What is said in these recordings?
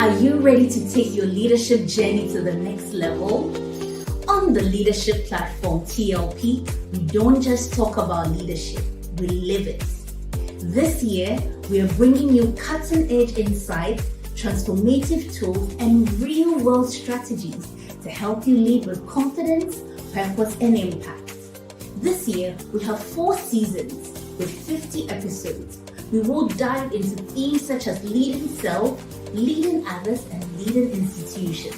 Are you ready to take your leadership journey to the next level? On the leadership platform TLP, we don't just talk about leadership, we live it. This year, we are bringing you cutting-edge insights, transformative tools, and real-world strategies to help you lead with confidence, purpose, and impact. This year, we have 4 seasons with 50 episodes. We will dive into themes such as leading self, leading others, and leading institutions.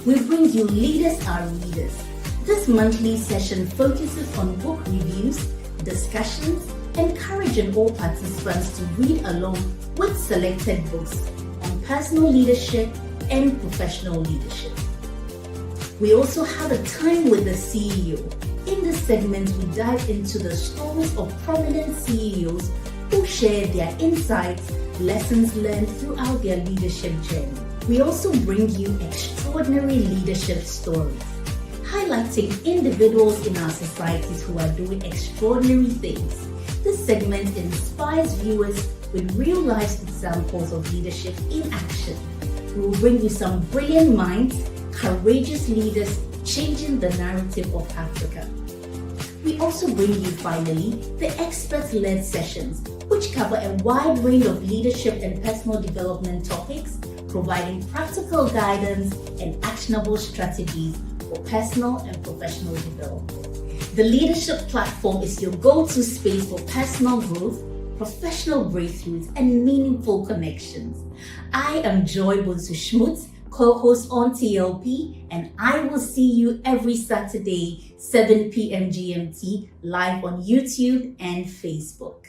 We bring you Leaders Are Readers. This monthly session focuses on book reviews, discussions, encouraging all participants to read along with selected books on personal leadership and professional leadership. We also have a Time with the CEO. In this segment, we dive into the stories of prominent CEOs who share their insights, lessons learned throughout their leadership journey. We also bring you extraordinary leadership stories, highlighting individuals in our societies who are doing extraordinary things. This segment inspires viewers with real-life examples of leadership in action. We will bring you some brilliant minds, courageous leaders changing the narrative of Africa. We also bring you, finally, the expert-led sessions, which cover a wide range of leadership and personal development topics, providing practical guidance and actionable strategies for personal and professional development. The leadership platform is your go-to space for personal growth, professional breakthroughs, and meaningful connections. I am Joy Bonsu-Schmutz, co-host on TLP, and I will see you every Saturday, 7 p.m. GMT, live on YouTube and Facebook.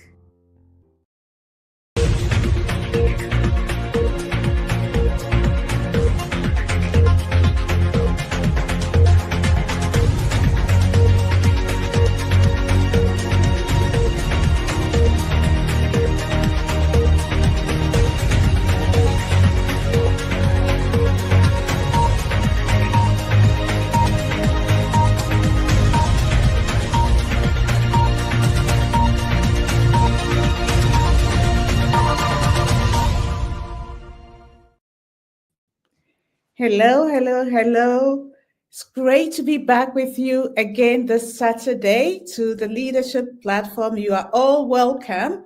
Hello. It's great to be back with you again this Saturday to the leadership platform. You are all welcome.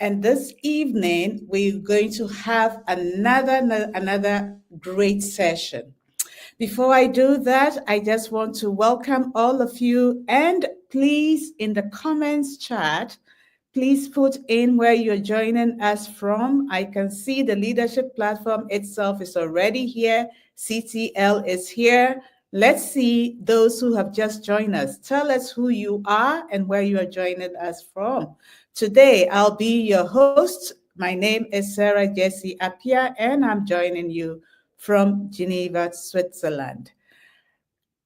And this evening, we're going to have another great session. Before I do that, I just want to welcome all of you. And please, in the comments chat, please put in where you're joining us from. I can see the leadership platform itself is already here. CTL is here. Let's see those who have just joined us. Tell us who you are and where you are joining us from. Today, I'll be your host. My name is Sarah Jessie Appiah, and I'm joining you from Geneva, Switzerland.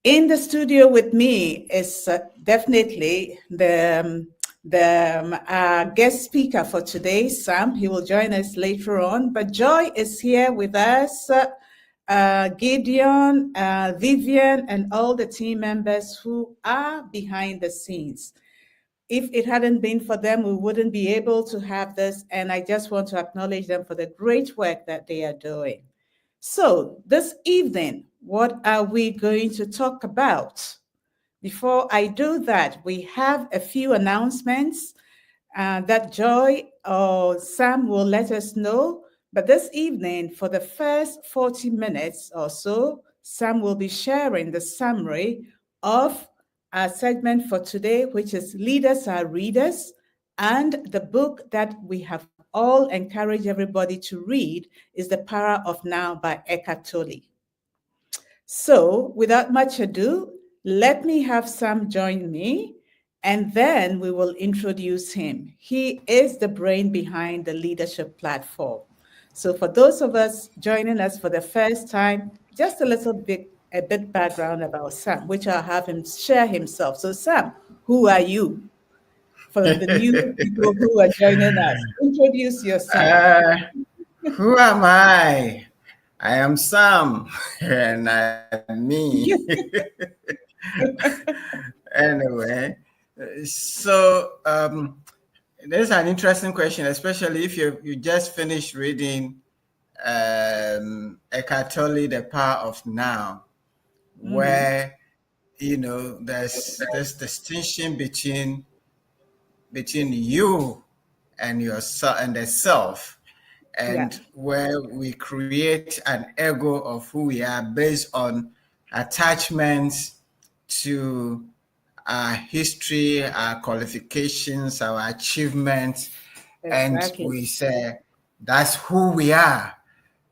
In the studio with me is definitely the guest speaker for today, Sam. He will join us later on. But Joy is here with us, Gideon, Vivian, and all the team members who are behind the scenes. If it hadn't been for them, we wouldn't be able to have this. And I just want to acknowledge them for the great work that they are doing. So this evening, what are we going to talk about? Before I do that, we have a few announcements that Joy or Sam will let us know. But this evening, for the first 40 minutes or so, Sam will be sharing the summary of our segment for today, which is Leaders Are Readers, and the book that we have all encouraged everybody to read is The Power of Now by Eckhart Tolle. So without much ado, let me have Sam join me, and then we will introduce him. He is the brain behind the leadership platform. So for those of us joining us for the first time, just a bit background about Sam, which I'll have him share himself. So Sam, who are you? For the new people who are joining us, introduce yourself. Who am I? I am Sam, and I'm me. Anyway, so this is an interesting question, especially if you just finished reading Eckhart Tolle, The Power of Now, Mm-hmm. where there's this distinction between you and yourself and the self, Yeah, and where we create an ego of who we are based on attachments to our history, our qualifications, our achievements, and exactly. we say that's who we are.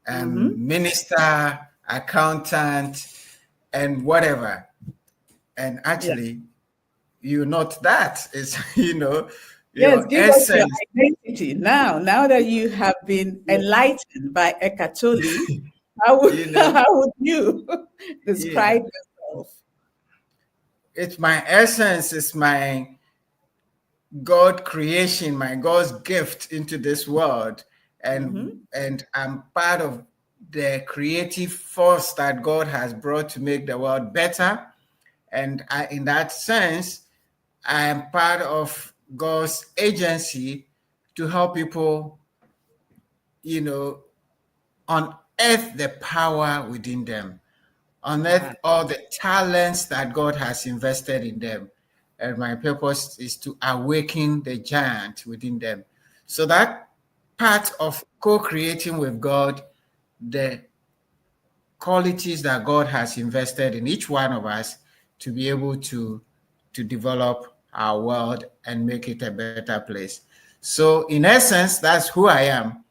Mm-hmm. Minister, accountant, and whatever. And Yeah. actually, you're not that. It's Yes, your give us your essence. identity now. Now that you have been enlightened by Eckhart Tolle, how would, You know, how would you yeah. describe yourself? It's my essence. It's my God creation, my God's gift into this world, and Mm-hmm. I'm part of the creative force that God has brought to make the world better. And in that sense, I am part of God's agency to help people, you know, unearth the power within them, Ah, unearth all the talents that God has invested in them. And my purpose is to awaken the giant within them. So that part of co-creating with God, the qualities that God has invested in each one of us to be able to develop our world and make it a better place. So in essence, that's who I am.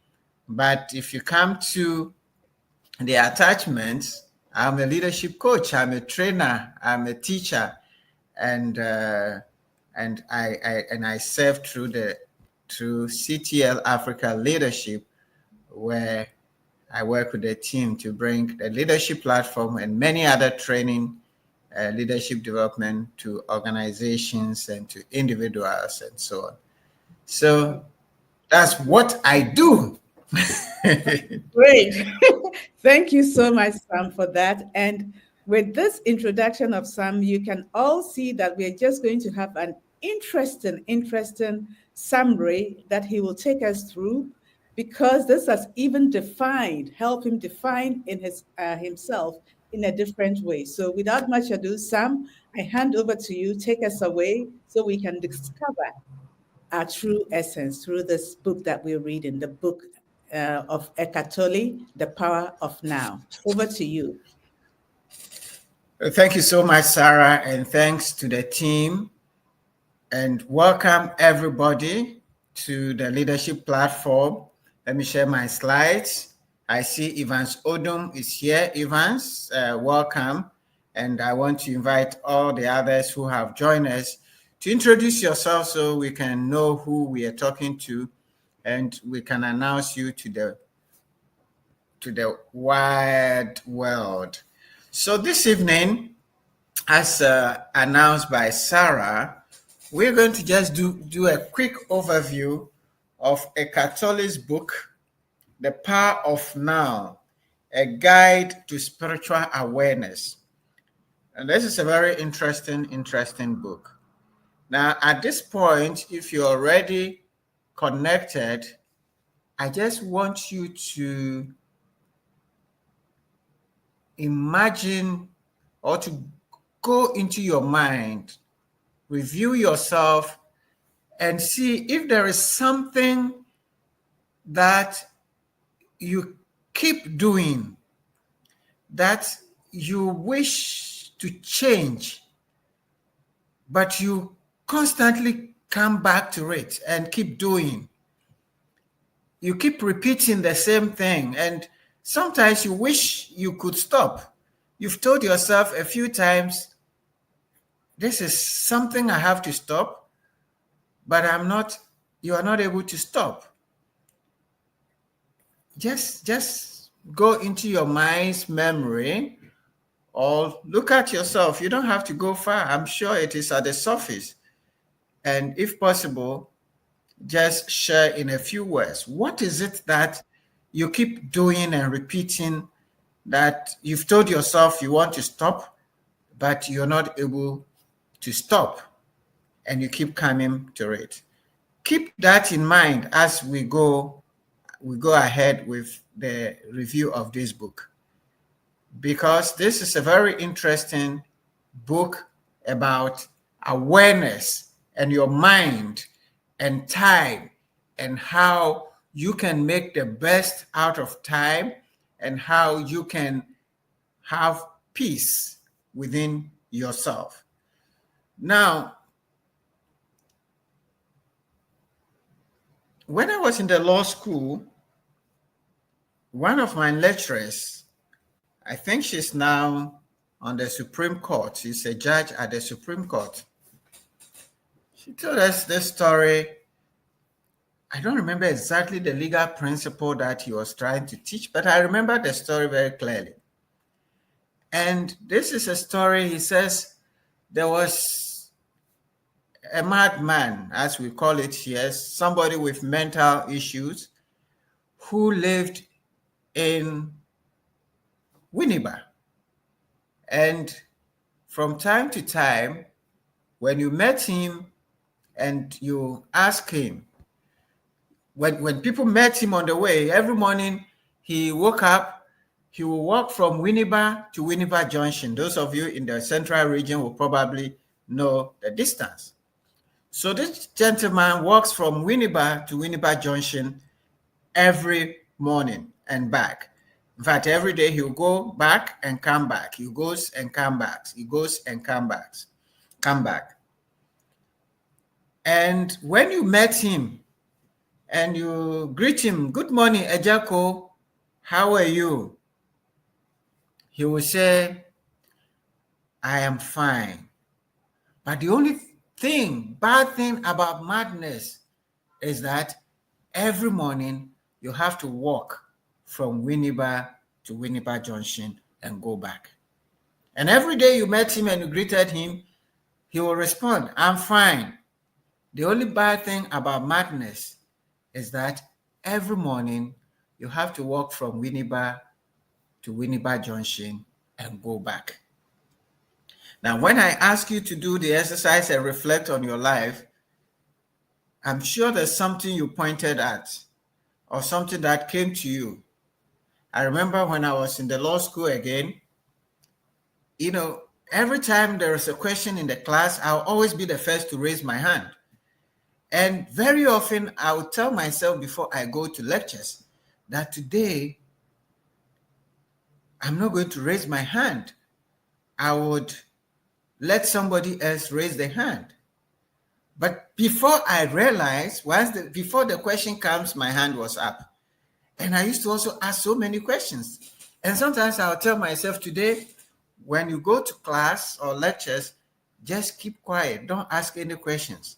But if you come to the attachments, I'm a leadership coach, I'm a trainer, I'm a teacher, and I serve through CTL Africa Leadership, where I work with a team to bring the leadership platform and many other training, leadership development to organizations and to individuals and so on. So that's what I do. great. Thank you so much, Sam, for that. And with this introduction of Sam, you can all see that we're just going to have an interesting summary that he will take us through, because this has even help him define in himself in a different way. So without much ado, Sam, I hand over to you. Take us away so we can discover our true essence through this book that we're reading, the book of Eckhart Tolle, The Power of Now. Over to you. Thank you so much, Sarah, and thanks to the team. And welcome everybody to the leadership platform. Let me share my slides. I see Evans Odom is here. Evans, welcome. And I want to invite all the others who have joined us to introduce yourself so we can know who we are talking to and we can announce you to the wide world. So this evening, as announced by Sarah, we're going to just do a quick overview of Eckhart Tolle's book, The Power of Now, a guide to spiritual awareness. And this is a very interesting book. Now, at this point, if you're already connected, I just want you to imagine or to go into your mind, review yourself, and see if there is something that you keep doing that you wish to change, but you constantly come back to it and keep doing. You keep repeating the same thing, and sometimes you wish you could stop. You've told yourself a few times, this is something I have to stop, but you are not able to stop. Just go into your mind's memory or look at yourself. You don't have to go far. I'm sure it is at the surface. And if possible, just share in a few words. What is it that you keep doing and repeating that you've told yourself you want to stop, but you're not able to stop, and you keep coming to it? Keep that in mind as we go ahead with the review of this book. because this is a very interesting book about awareness and your mind and time and how you can make the best out of time and how you can have peace within yourself. Now, when I was in the law school, one of my lecturers, I think she's now on the Supreme Court. She's a judge at the Supreme Court. She told us this story. I don't remember exactly the legal principle that he was trying to teach, but I remember the story very clearly. And this is a story, he says, there was a madman, as we call it here, somebody with mental issues who lived in Winneba. And from time to time, when you met him and you ask him, when people met him on the way, every morning he woke up, he will walk from Winneba to Winneba Junction. Those of you in the central region will probably know the distance. So this gentleman walks from Winneba to Winneba Junction every morning and back. In fact, every day he'll go back and come back. He goes and come back. He goes and come back. And when you met him and you greet him, "Good morning, Ejako, how are you?" He will say, "I am fine. But the only bad thing about madness is that every morning you have to walk from Winneba to Winneba Junction and go back." And every day you met him and you greeted him, he will respond, "I'm fine. The only bad thing about madness is that every morning you have to walk from Winneba to Winneba Junction and go back." Now, when I ask you to do the exercise and reflect on your life, I'm sure there's something you pointed at or something that came to you. I remember when I was in the law school again, every time there is a question in the class, I'll always be the first to raise my hand. And very often I would tell myself before I go to lectures that today I'm not going to raise my hand. I would let somebody else raise their hand. But before I realized, before the question comes, my hand was up. And I used to also ask so many questions. And sometimes I'll tell myself today, when you go to class or lectures, just keep quiet. Don't ask any questions.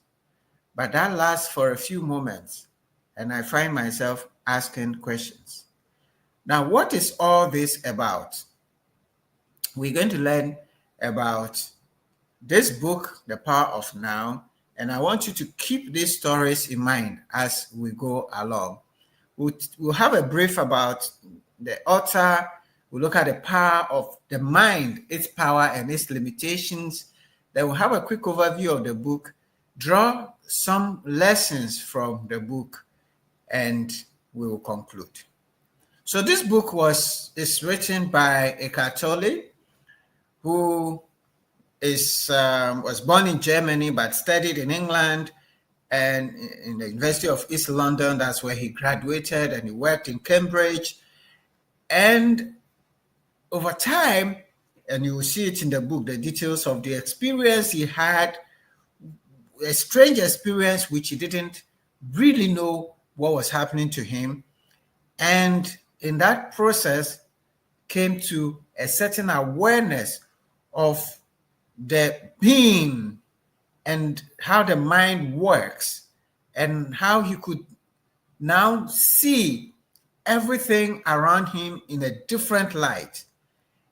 But that lasts for a few moments. And I find myself asking questions. Now, what is all this about? We're going to learn about this book, The Power of Now, and I want you to keep these stories in mind as we go along. We'll have a brief about the author. We'll look at the power of the mind, its power and its limitations. Then we'll have a quick overview of the book, draw some lessons from the book, and we will conclude. So this book is written by Eckhart Tolle, who was born in Germany but studied in England and in the University of East London. That's where he graduated, and he worked in Cambridge. And over time, and you will see it in the book, the details of the experience he had, a strange experience which he didn't really know what was happening to him. And in that process came to a certain awareness of the being and how the mind works, and how he could now see everything around him in a different light.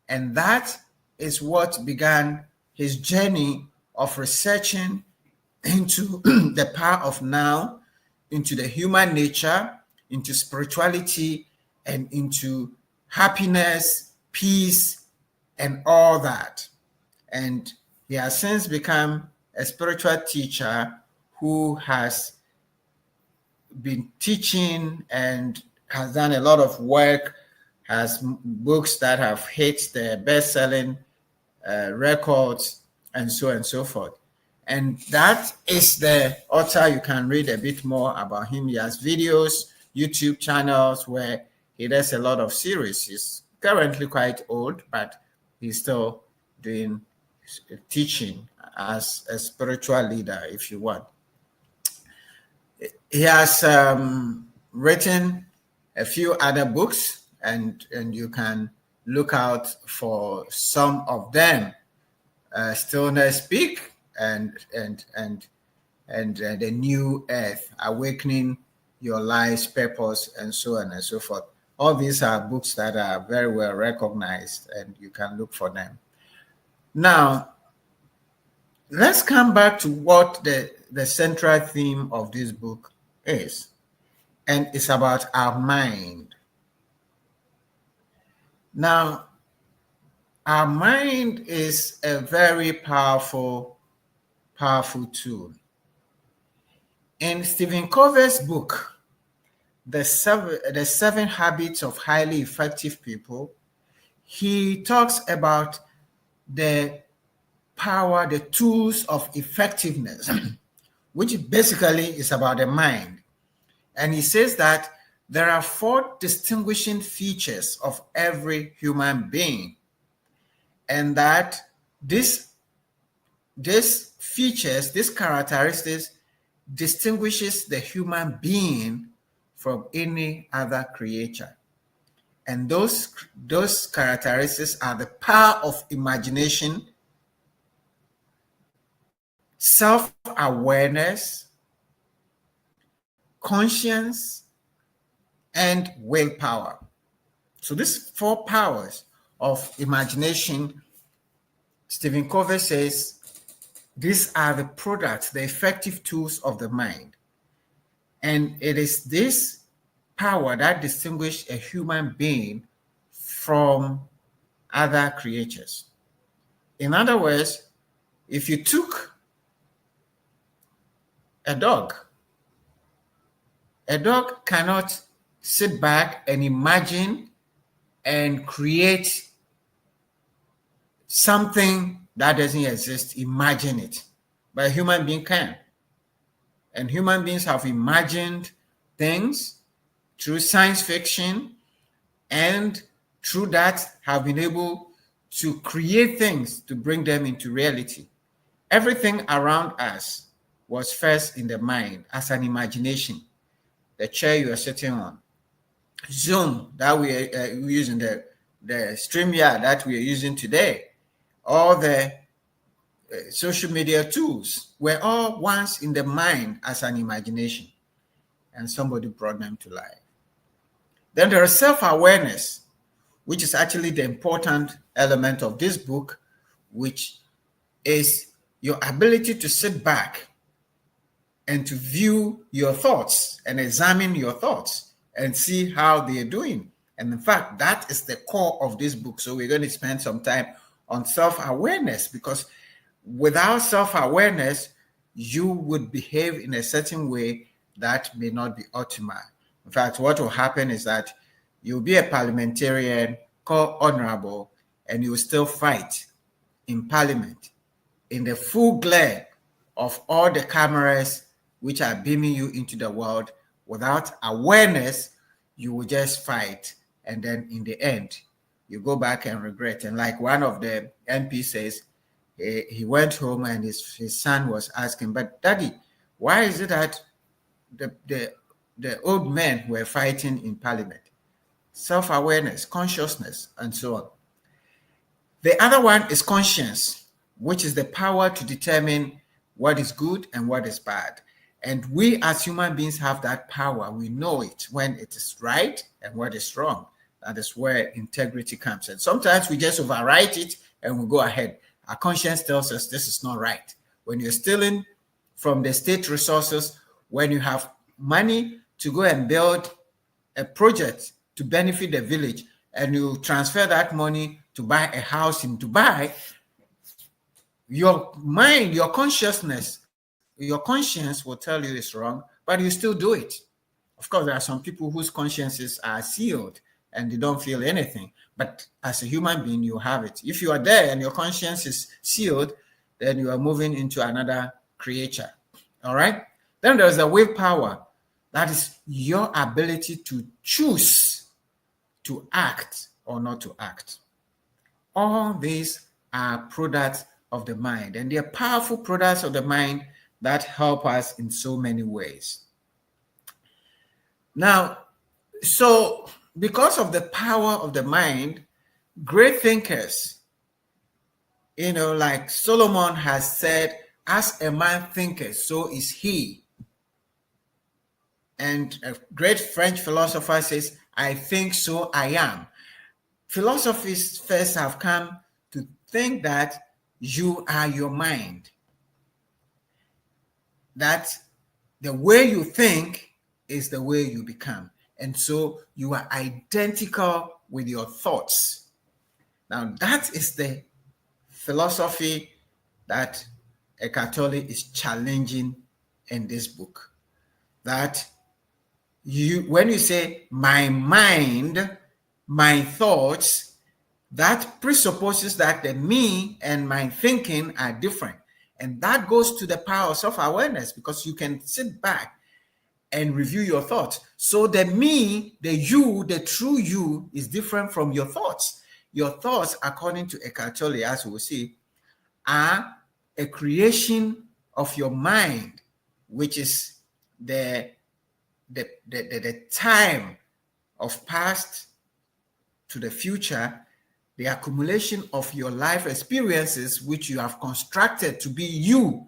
And that is what began his journey of researching into the power of now, into the human nature, into spirituality, and into happiness, peace, and all that. And he has since become a spiritual teacher who has been teaching and has done a lot of work, has books that have hit the best-selling records, and so on and so forth. And that is the author. You can read a bit more about him. He has videos, YouTube channels where he does a lot of series. He's currently quite old, but he's still doing teaching as a spiritual leader, if you want. He has written a few other books, and you can look out for some of them. Stillness Speak and the New Earth, Awakening Your Life's Purpose, and so on and so forth. All these are books that are very well recognized, and you can look for them. Now, let's come back to what the central theme of this book is, and it's about our mind. Now, our mind is a very powerful tool. In Stephen Covey's book, The Seven Habits of Highly Effective People, he talks about the power, the tools of effectiveness, which basically is about the mind. And he says that there are 4 distinguishing features of every human being, and that these features, these characteristics, distinguishes the human being from any other creature. And those characteristics are the power of imagination, self-awareness, conscience, and willpower. So these 4 powers of imagination, Stephen Covey says, these are the products, the effective tools of the mind. And it is this power that distinguishes a human being from other creatures. In other words, if you took a dog cannot sit back and imagine and create something that doesn't exist, imagine it. But a human being can. And human beings have imagined things through science fiction, and through that have been able to create things to bring them into reality. Everything around us was first in the mind as an imagination. The chair you are sitting on, Zoom that we're using, the StreamYard that we are using today, all the social media tools were all once in the mind as an imagination, and somebody brought them to life. Then there is self-awareness, which is actually the important element of this book, which is your ability to sit back and to view your thoughts and examine your thoughts and see how they are doing. And in fact, that is the core of this book. So we're going to spend some time on self-awareness, because without self-awareness, you would behave in a certain way that may not be optimal. In fact, what will happen is that you'll be a parliamentarian called honorable, and you will still fight in parliament in the full glare of all the cameras which are beaming you into the world. Without awareness, you will just fight, and then in the end, you go back and regret. And like one of the MPs says, he went home and his son was asking, but Daddy, why is it that the old men were fighting in parliament? Self-awareness, consciousness, and so on. The other one is conscience, which is the power to determine what is good and what is bad. And we as human beings have that power. We know it when it is right and what is wrong. That is where integrity comes in. Sometimes we just overwrite it and we go ahead. Our conscience tells us this is not right. When you're stealing from the state resources, when you have money to go and build a project to benefit the village, and you transfer that money to buy a house in Dubai, your mind, your consciousness, your conscience will tell you it's wrong, but you still do it. Of course, there are some people whose consciences are sealed. and you don't feel anything. But as a human being, you have it. If you are there and your conscience is sealed, then you are moving into another creature. All right? Then there's the willpower. That is your ability to choose to act or not to act. All these are products of the mind, and they are powerful products of the mind that help us in so many ways. Now, so because of the power of the mind, great thinkers, like Solomon has said, as a man thinketh, so is he. And a great French philosopher says, I think, so I am. Philosophists first have come to think that you are your mind, that the way you think is the way you become. And so you are identical with your thoughts. Now, that is the philosophy that Eckhart Tolle is challenging in this book. That when you say my mind, my thoughts, that presupposes that the me and my thinking are different. And that goes to the power of self-awareness, because you can sit back and review your thoughts. So the me, the you, the true you is different from your thoughts. Your thoughts, according to Eckhart Tolle, as we will see, are a creation of your mind, which is the time of past to the future, the accumulation of your life experiences, which you have constructed to be you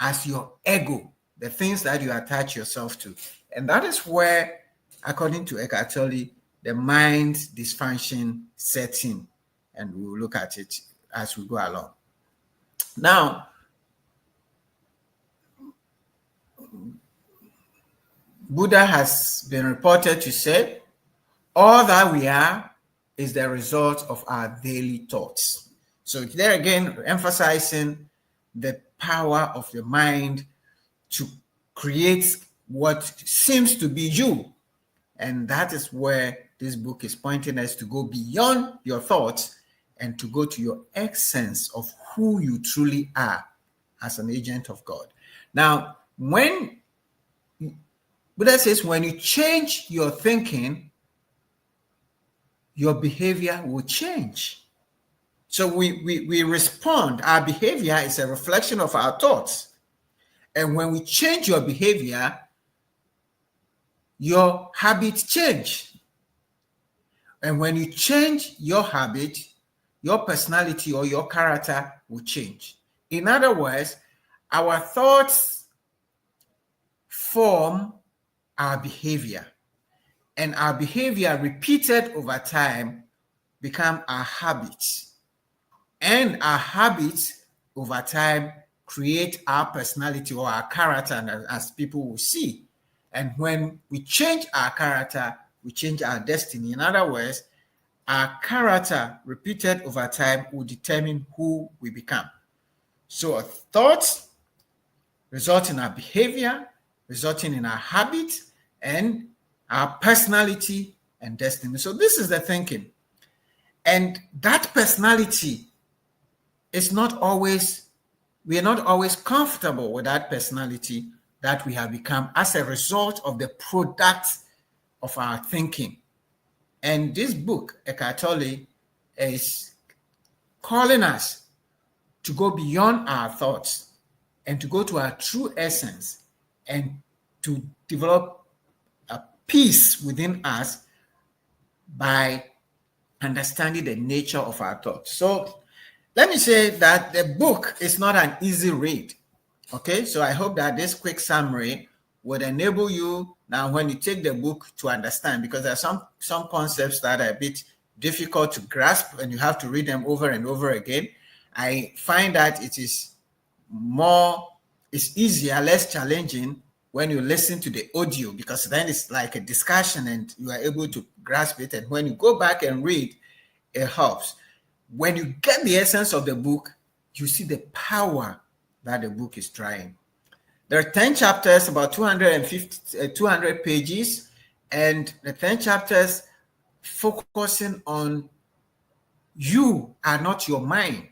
as your ego, the things that you attach yourself to. And that is where, according to Eckhart Tolle, the mind dysfunction sets in. And we will look at it as we go along. Now, Buddha has been reported to say, all that we are is the result of our daily thoughts. So there again, emphasizing the power of the mind to create what seems to be you. And that is where this book is pointing us to go beyond your thoughts and to go to your essence of who you truly are as an agent of God. Now, when Buddha says, when you change your thinking, your behavior will change. So we respond. Our behavior is a reflection of our thoughts. And when we change your behavior, your habits change. And when you change your habit, your personality or your character will change. In other words, our thoughts form our behavior. And our behavior repeated over time become our habits. And our habits over time create our personality or our character, as people will see. And when we change our character, we change our destiny. In other words, our character repeated over time will determine who we become. So our thoughts result in our behavior, resulting in our habits, and our personality and destiny. So this is the thinking. And that personality is not always, we are not always comfortable with that personality that we have become as a result of the product of our thinking. And this book, Eckhart Tolle, is calling us to go beyond our thoughts and to go to our true essence and to develop a peace within us by understanding the nature of our thoughts. So let me say that the book is not an easy read. Okay, so I hope that this quick summary would enable you now when you take the book to understand, because there are some concepts that are a bit difficult to grasp and you have to read them over and over again. I find that it's easier, less challenging when you listen to the audio, because then it's like a discussion and you are able to grasp it. And when you go back and read, it helps. When you get the essence of the book, you see the power that the book is trying. There are 10 chapters, about 200 pages, and the 10 chapters focusing on you are not your mind.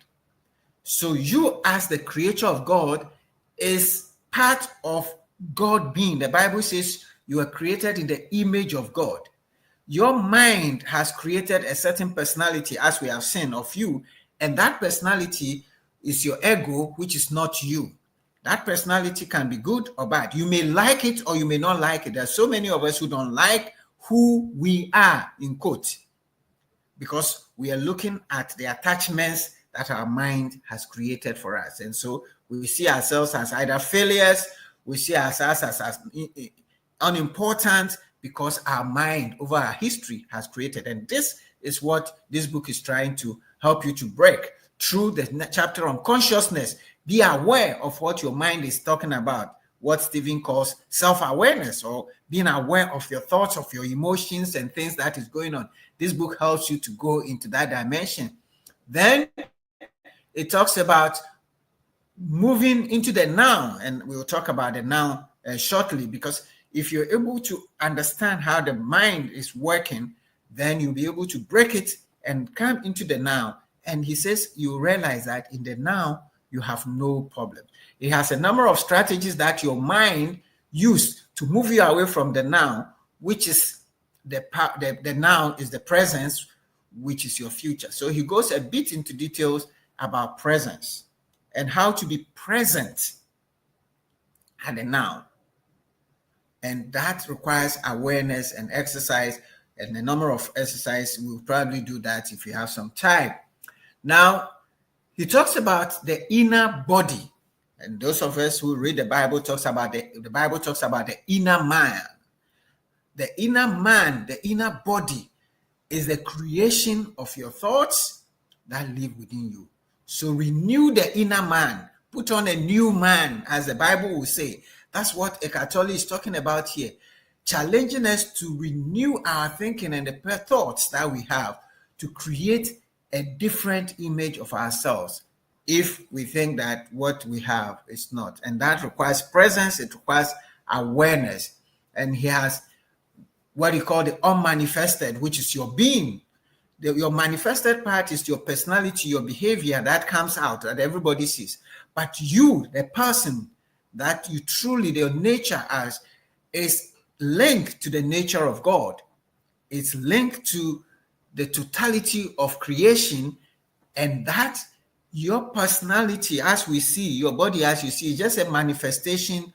So you as the creature of God is part of God being. The Bible says you are created in the image of God. Your mind has created a certain personality, as we have seen, of you, and that personality is your ego, which is not you. That personality can be good or bad. You may like it or you may not like it. There's so many of us who don't like who we are, in quote, because we are looking at the attachments that our mind has created for us. And so we see ourselves as either failures, we see ourselves as unimportant, because our mind over our history has created. And this is what this book is trying to help you to break through the chapter on consciousness. Be aware of what your mind is talking about, what Stephen calls self-awareness, or being aware of your thoughts, of your emotions and things that is going on. This book helps you to go into that dimension. Then it talks about moving into the now, and we'll talk about the now shortly, because if you're able to understand how the mind is working, then you'll be able to break it and come into the now. And he says you realize that in the now, you have no problem. It has a number of strategies that your mind used to move you away from the now, which is the now is the presence, which is your future. So he goes a bit into details about presence and how to be present at the now. And that requires awareness and exercise, and a number of exercises. We'll probably do that if you have some time. Now, he talks about the inner body. And those of us who read the Bible talks about the Bible talks about the inner man. The inner man, the inner body, is the creation of your thoughts that live within you. So renew the inner man. Put on a new man, as the Bible will say. That's what Eckhart Tolle is talking about here. Challenging us to renew our thinking and the thoughts that we have to create a different image of ourselves if we think that what we have is not. And that requires presence, it requires awareness. And he has what he called the unmanifested, which is your being. Your manifested part is your personality, your behavior that comes out that everybody sees. But you, the person that you truly, your nature as, is linked to the nature of God. It's linked to the totality of creation, and that your personality, as we see, your body as you see, is just a manifestation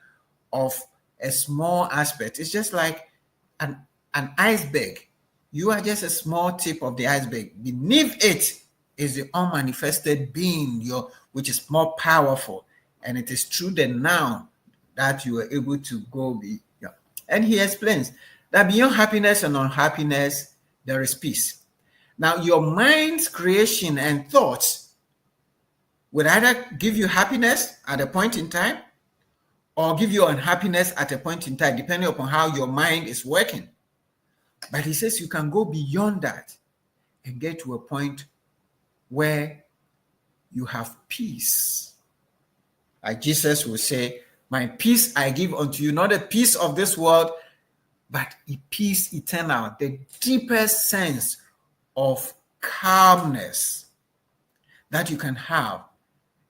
of a small aspect. It's just like an iceberg. You are just a small tip of the iceberg. Beneath it is the unmanifested being, which is more powerful. And it is through the now that you are able to go beyond. And he explains that beyond happiness and unhappiness, there is peace. Now, your mind's creation and thoughts would either give you happiness at a point in time or give you unhappiness at a point in time, depending upon how your mind is working. But he says you can go beyond that and get to a point where you have peace. Like Jesus will say, my peace I give unto you, not a peace of this world, but a peace eternal, the deepest sense of calmness that you can have.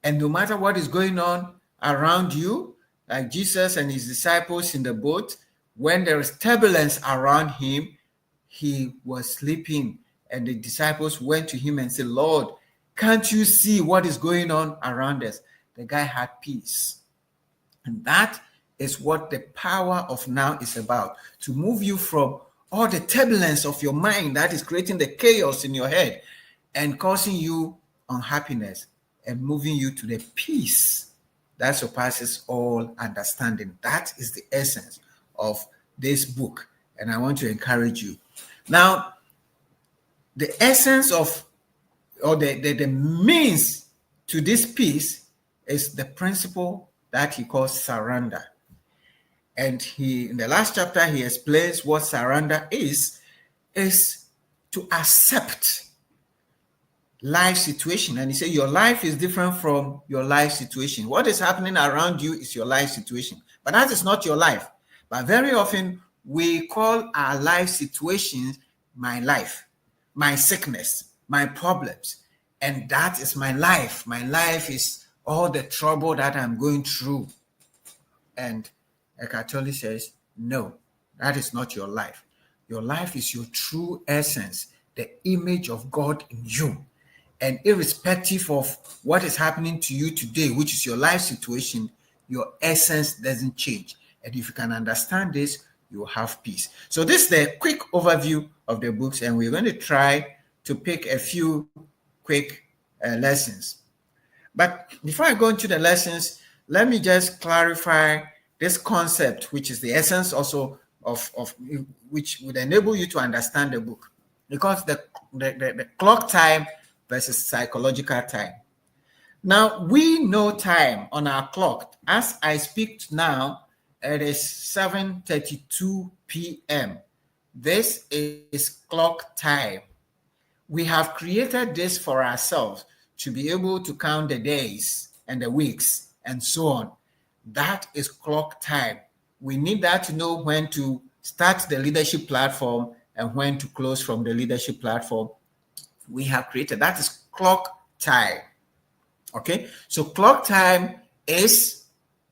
And no matter what is going on around you, like Jesus and his disciples in the boat, when there is turbulence around him, he was sleeping, and the disciples went to him and said, Lord, can't you see what is going on around us? The guy had peace. And that is what the power of now is about, to move you from all the turbulence of your mind that is creating the chaos in your head and causing you unhappiness, and moving you to the peace that surpasses all understanding. That is the essence of this book, and I want to encourage you. Now, the essence of, or the means to this peace is the principle that he calls surrender. And in the last chapter, he explains what surrender is to accept life situation. And he said, your life is different from your life situation. What is happening around you is your life situation, but that is not your life. But very often we call our life situations my life, my sickness, my problems. And that is my life. My life is all the trouble that I'm going through. And Eckhart Tolle says, no, that is not your life. Your life is your true essence, the image of God in you. And irrespective of what is happening to you today, which is your life situation, your essence doesn't change. And if you can understand this, you will have peace. So this is the quick overview of the books, and we're going to try to pick a few quick lessons. But before I go into the lessons, let me just clarify this concept, which is the essence also of which would enable you to understand the book. Because the clock time versus psychological time. Now, we know time on our clock. As I speak now, it is 7:32 p.m. This is clock time. We have created this for ourselves to be able to count the days and the weeks and so on. That is clock time. We need that to know when to start the leadership platform and when to close from the leadership platform. We have created that is clock time. Okay, so clock time is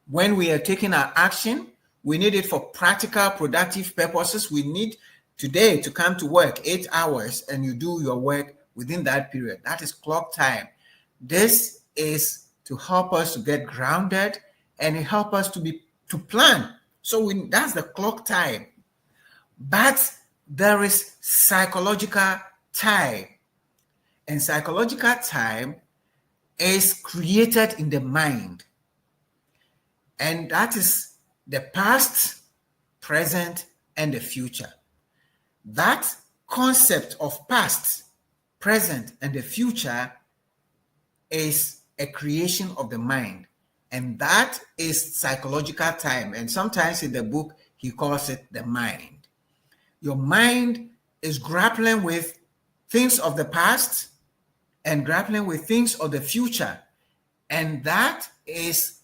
when we are taking our action. We need it for practical, productive purposes. We need today to come to work 8 hours and you do your work within that period. That is clock time. This is to help us to get grounded and it help us to plan. So that's the clock time. But there is psychological time. And psychological time is created in the mind. And that is the past, present, and the future. That concept of past, present, and the future is a creation of the mind. And that is psychological time. And sometimes in the book, he calls it the mind. Your mind is grappling with things of the past and grappling with things of the future. And that is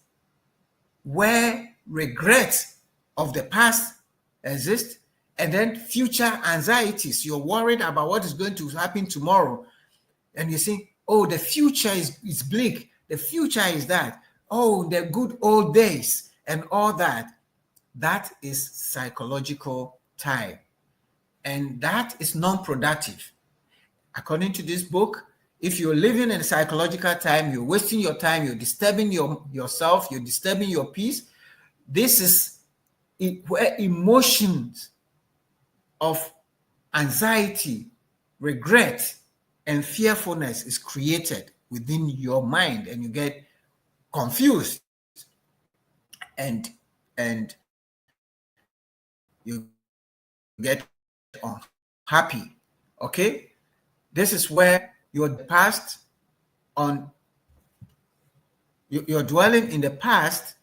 where regret of the past exists. And then future anxieties. You're worried about what is going to happen tomorrow. And you think, oh, the future is bleak. The future is that. Oh, the good old days and all that. That is psychological time. And that is non-productive. According to this book, if you're living in psychological time, you're wasting your time, you're disturbing yourself, you're disturbing your peace. This is where emotions of anxiety, regret, and fearfulness is created within your mind, and you get confused and you get unhappy. Okay? This is where you're dwelling in the past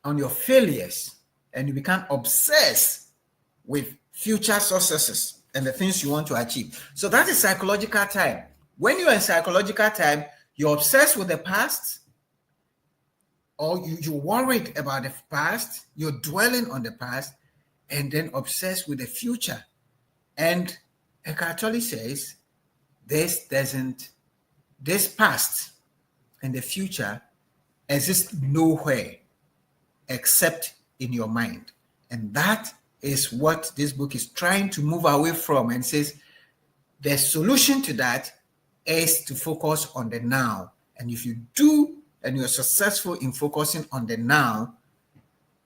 on your failures, and you become obsessed with future successes and the things you want to achieve. So that is psychological time. When you're in psychological time, you're obsessed with the past, or you're worried about the past, you're dwelling on the past, and then obsessed with the future. And Eckhart Tolle says, this past and the future exist nowhere except in your mind. And that is what this book is trying to move away from, and says the solution to that is to focus on the now. And if you do, and you're successful in focusing on the now,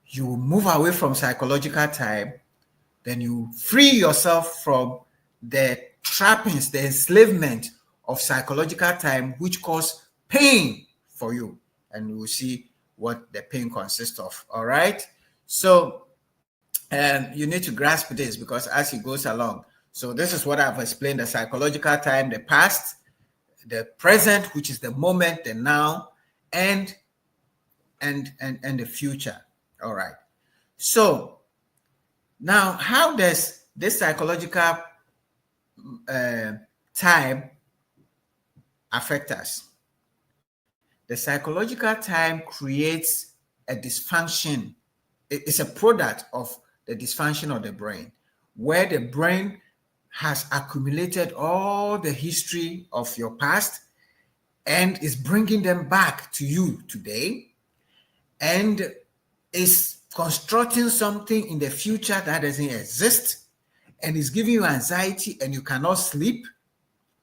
you will move away from psychological time. Then you free yourself from the trappings, the enslavement of psychological time, which cause pain for you. And we'll see what the pain consists of. All right. So you need to grasp this, because as it goes along. So this is what I've explained: the psychological time, the past, the present, which is the moment, the now, and the future. All right. So now, how does this psychological time affect us? The psychological time creates a dysfunction. It's a product of the dysfunction of the brain, where the brain has accumulated all the history of your past and is bringing them back to you today, and is constructing something in the future that doesn't exist, and is giving you anxiety, and you cannot sleep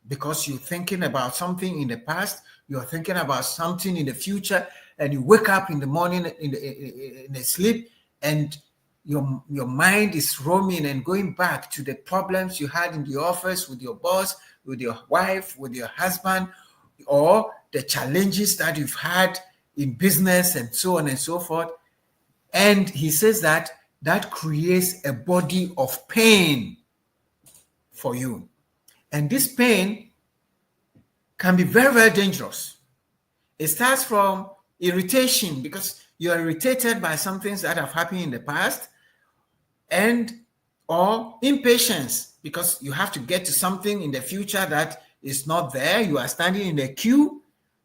because you're thinking about something in the past, you're thinking about something in the future, and you wake up in the morning in the sleep, and your mind is roaming and going back to the problems you had in the office with your boss, with your wife, with your husband, or the challenges that you've had in business and so on and so forth. And he says that creates a body of pain for you. And this pain can be very, very dangerous. It starts from irritation because you are irritated by some things that have happened in the past, and or impatience because you have to get to something in the future that is not there. You are standing in a queue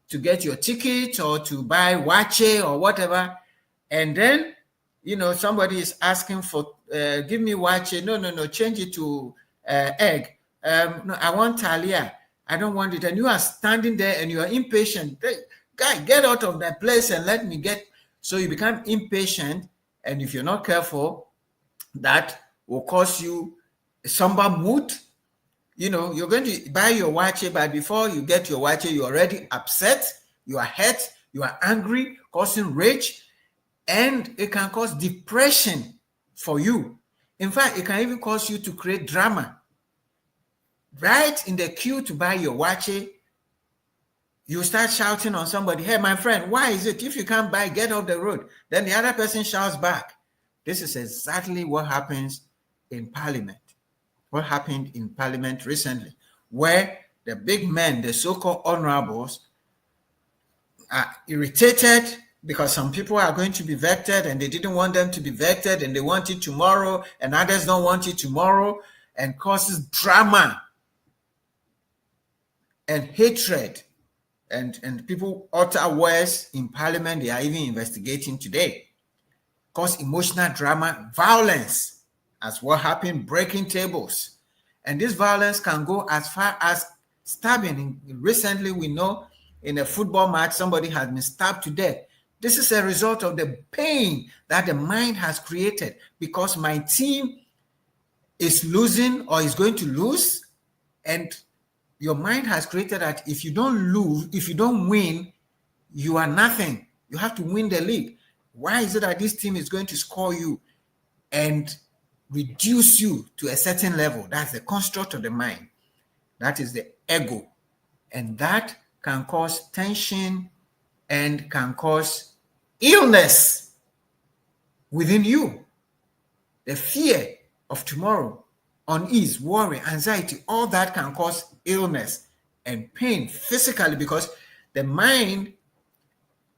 to get your ticket or to buy wache or whatever, and then somebody is asking for give me wache. No, change it to egg. No, I want talia. I don't want it. And you are standing there and you are impatient. Hey, guy, get out of that place and let me get. So you become impatient, and if you're not careful, that will cause you a somber mood. You're going to buy your wache, but before you get your wache, you're already upset, you are hurt, you are angry, causing rage, and it can cause depression for you. In fact, it can even cause you to create drama. Right in the queue to buy your wache, you start shouting on somebody, hey, my friend, why is it if you can't buy, get off the road? Then the other person shouts back. This is exactly what happens in Parliament. What happened in Parliament recently, where the big men, the so-called honorables, are irritated because some people are going to be vected and they didn't want them to be vected and they want it tomorrow, and others don't want it tomorrow, and causes drama and hatred. And people utter words in Parliament. They are even investigating today. Cause emotional drama, violence, as what happened, breaking tables. And this violence can go as far as stabbing. Recently, we know in a football match, somebody has been stabbed to death. This is a result of the pain that the mind has created because my team is losing or is going to lose. And your mind has created that if you don't lose, if you don't win, you are nothing. You have to win the league. Why is it that this team is going to score you and reduce you to a certain level? That's the construct of the mind. That is the ego. And that can cause tension and can cause illness within you. The fear of tomorrow, unease, worry, anxiety, all that can cause illness and pain physically because the mind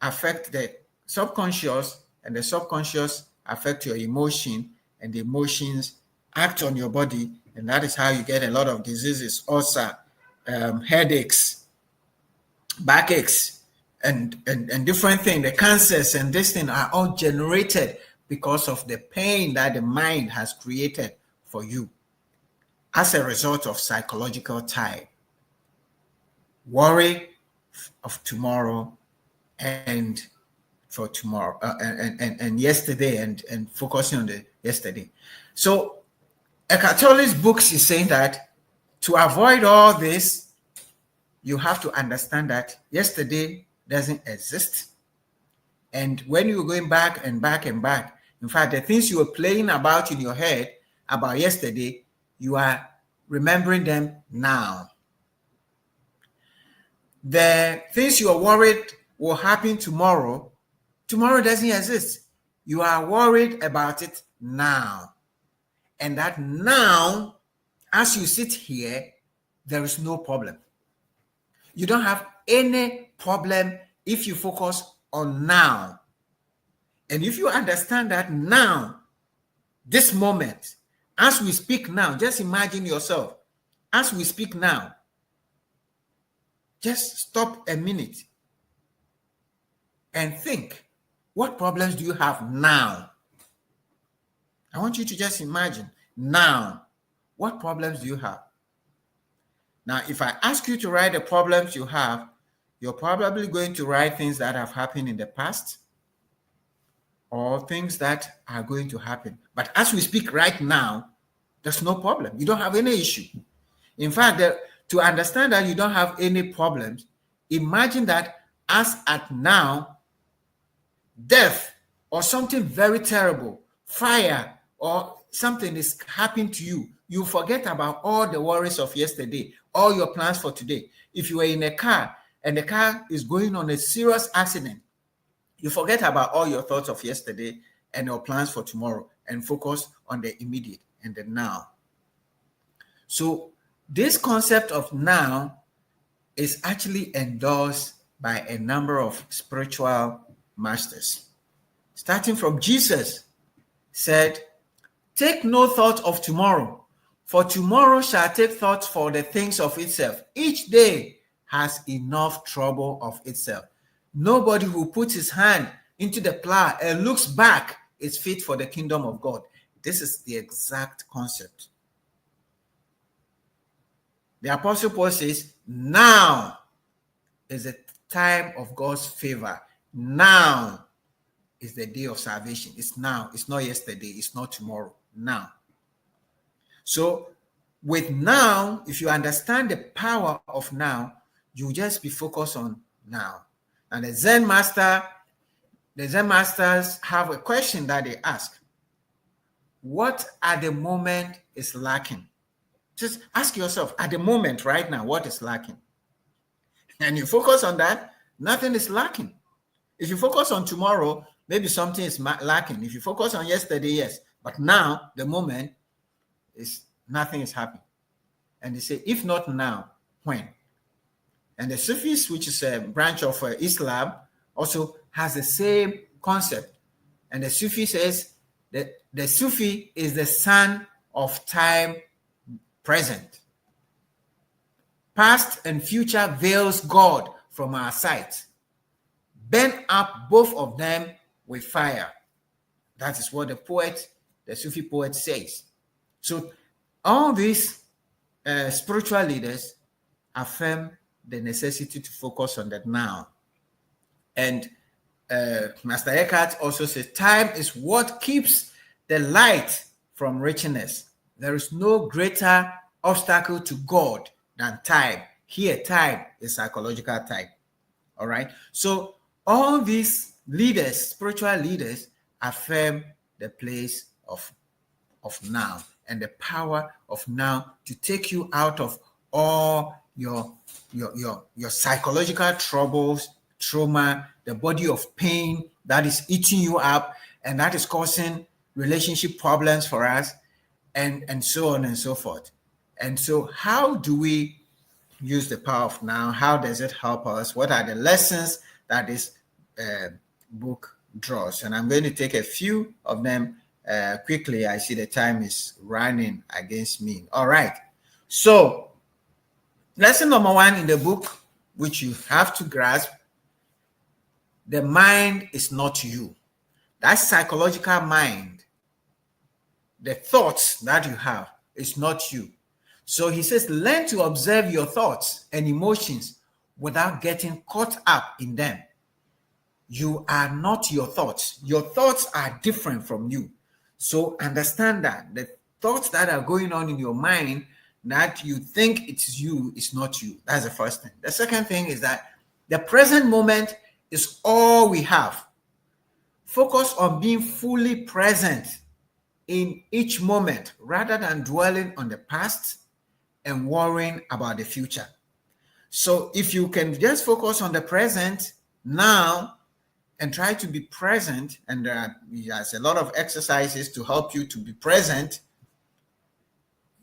affects the subconscious, and the subconscious affect your emotion, and the emotions act on your body, and that is how you get a lot of diseases, ulcer, headaches, backaches, and different things. The cancers and this thing are all generated because of the pain that the mind has created for you as a result of psychological tie, worry of tomorrow and for tomorrow and yesterday and focusing on the yesterday. So Eckhart Tolle's books is saying that to avoid all this, you have to understand that yesterday doesn't exist. And when you're going back and back and back, in fact, the things you were playing about in your head about yesterday, you are remembering them now. The things you are worried will happen tomorrow, tomorrow doesn't exist. You are worried about it now. And that now, as you sit here, there is no problem. You don't have any problem if you focus on now. And if you understand that now, this moment, as we speak now, just imagine yourself, as we speak now, just stop a minute and think, what problems do you have now? I want you to just imagine now. What problems do you have? Now, if I ask you to write the problems you have, you're probably going to write things that have happened in the past or things that are going to happen. But as we speak right now, there's no problem. You don't have any issue. In fact, to understand that you don't have any problems, imagine that as at now, death or something very terrible, fire or something is happening to you. You forget about all the worries of yesterday, all your plans for today. If you were in a car and the car is going on a serious accident, you forget about all your thoughts of yesterday and your plans for tomorrow and focus on the immediate and the now. So this concept of now is actually endorsed by a number of spiritual masters. Starting from Jesus said, "Take no thought of tomorrow, for tomorrow shall take thought for the things of itself. Each day has enough trouble of itself. Nobody who puts his hand into the plow and looks back is fit for the kingdom of God." This is the exact concept. The Apostle Paul says, now is the time of God's favor. Now is the day of salvation. It's now. It's not yesterday. It's not tomorrow. Now. So with now, if you understand the power of now, you just be focused on now. And the Zen masters have a question that they ask. What at the moment is lacking? Just ask yourself, at the moment, right now, what is lacking? And you focus on that, nothing is lacking. If you focus on tomorrow, maybe something is lacking. If you focus on yesterday, yes. But now, the moment, is nothing is happening. And they say, if not now, when? And the Sufis, which is a branch of Islam, also has the same concept. And the Sufi says that the Sufi is the son of time present. Past and future veils God from our sight. Burn up both of them with fire. That is what the Sufi poet says. So all these spiritual leaders affirm the necessity to focus on that now. And Master Eckhart also says, time is what keeps the light from reaching us. There is no greater obstacle to God than time. Here, time is psychological time. All right. So all these leaders, spiritual leaders, affirm the place of now and the power of now to take you out of all your psychological troubles, trauma, the body of pain that is eating you up and that is causing relationship problems for us, and so on and so forth. And so how do we use the power of now? How does it help us? What are the lessons that this book draws? And I'm going to take a few of them quickly. I see the time is running against me. All right. So lesson number 1 in the book, which you have to grasp, the mind is not you. That psychological mind, the thoughts that you have, is not you. So he says, learn to observe your thoughts and emotions without getting caught up in them. You are not your thoughts. Your thoughts are different from you. So understand that the thoughts that are going on in your mind that you think it's you is not you. That's the first thing. The second thing is that the present moment is all we have. Focus on being fully present in each moment rather than dwelling on the past and worrying about the future. So if you can just focus on the present now and try to be present, and there's a lot of exercises to help you to be present,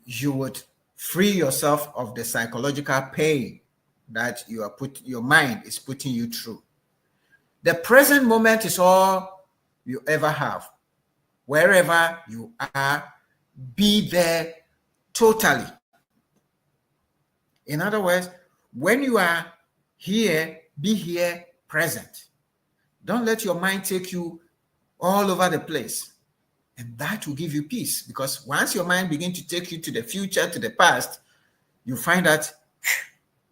you would free yourself of the psychological pain that your mind is putting you through. The present moment is all you ever have. Wherever you are, be there totally. In other words, when you are here, be here present. Don't let your mind take you all over the place. And that will give you peace, because once your mind begins to take you to the future, to the past, you find that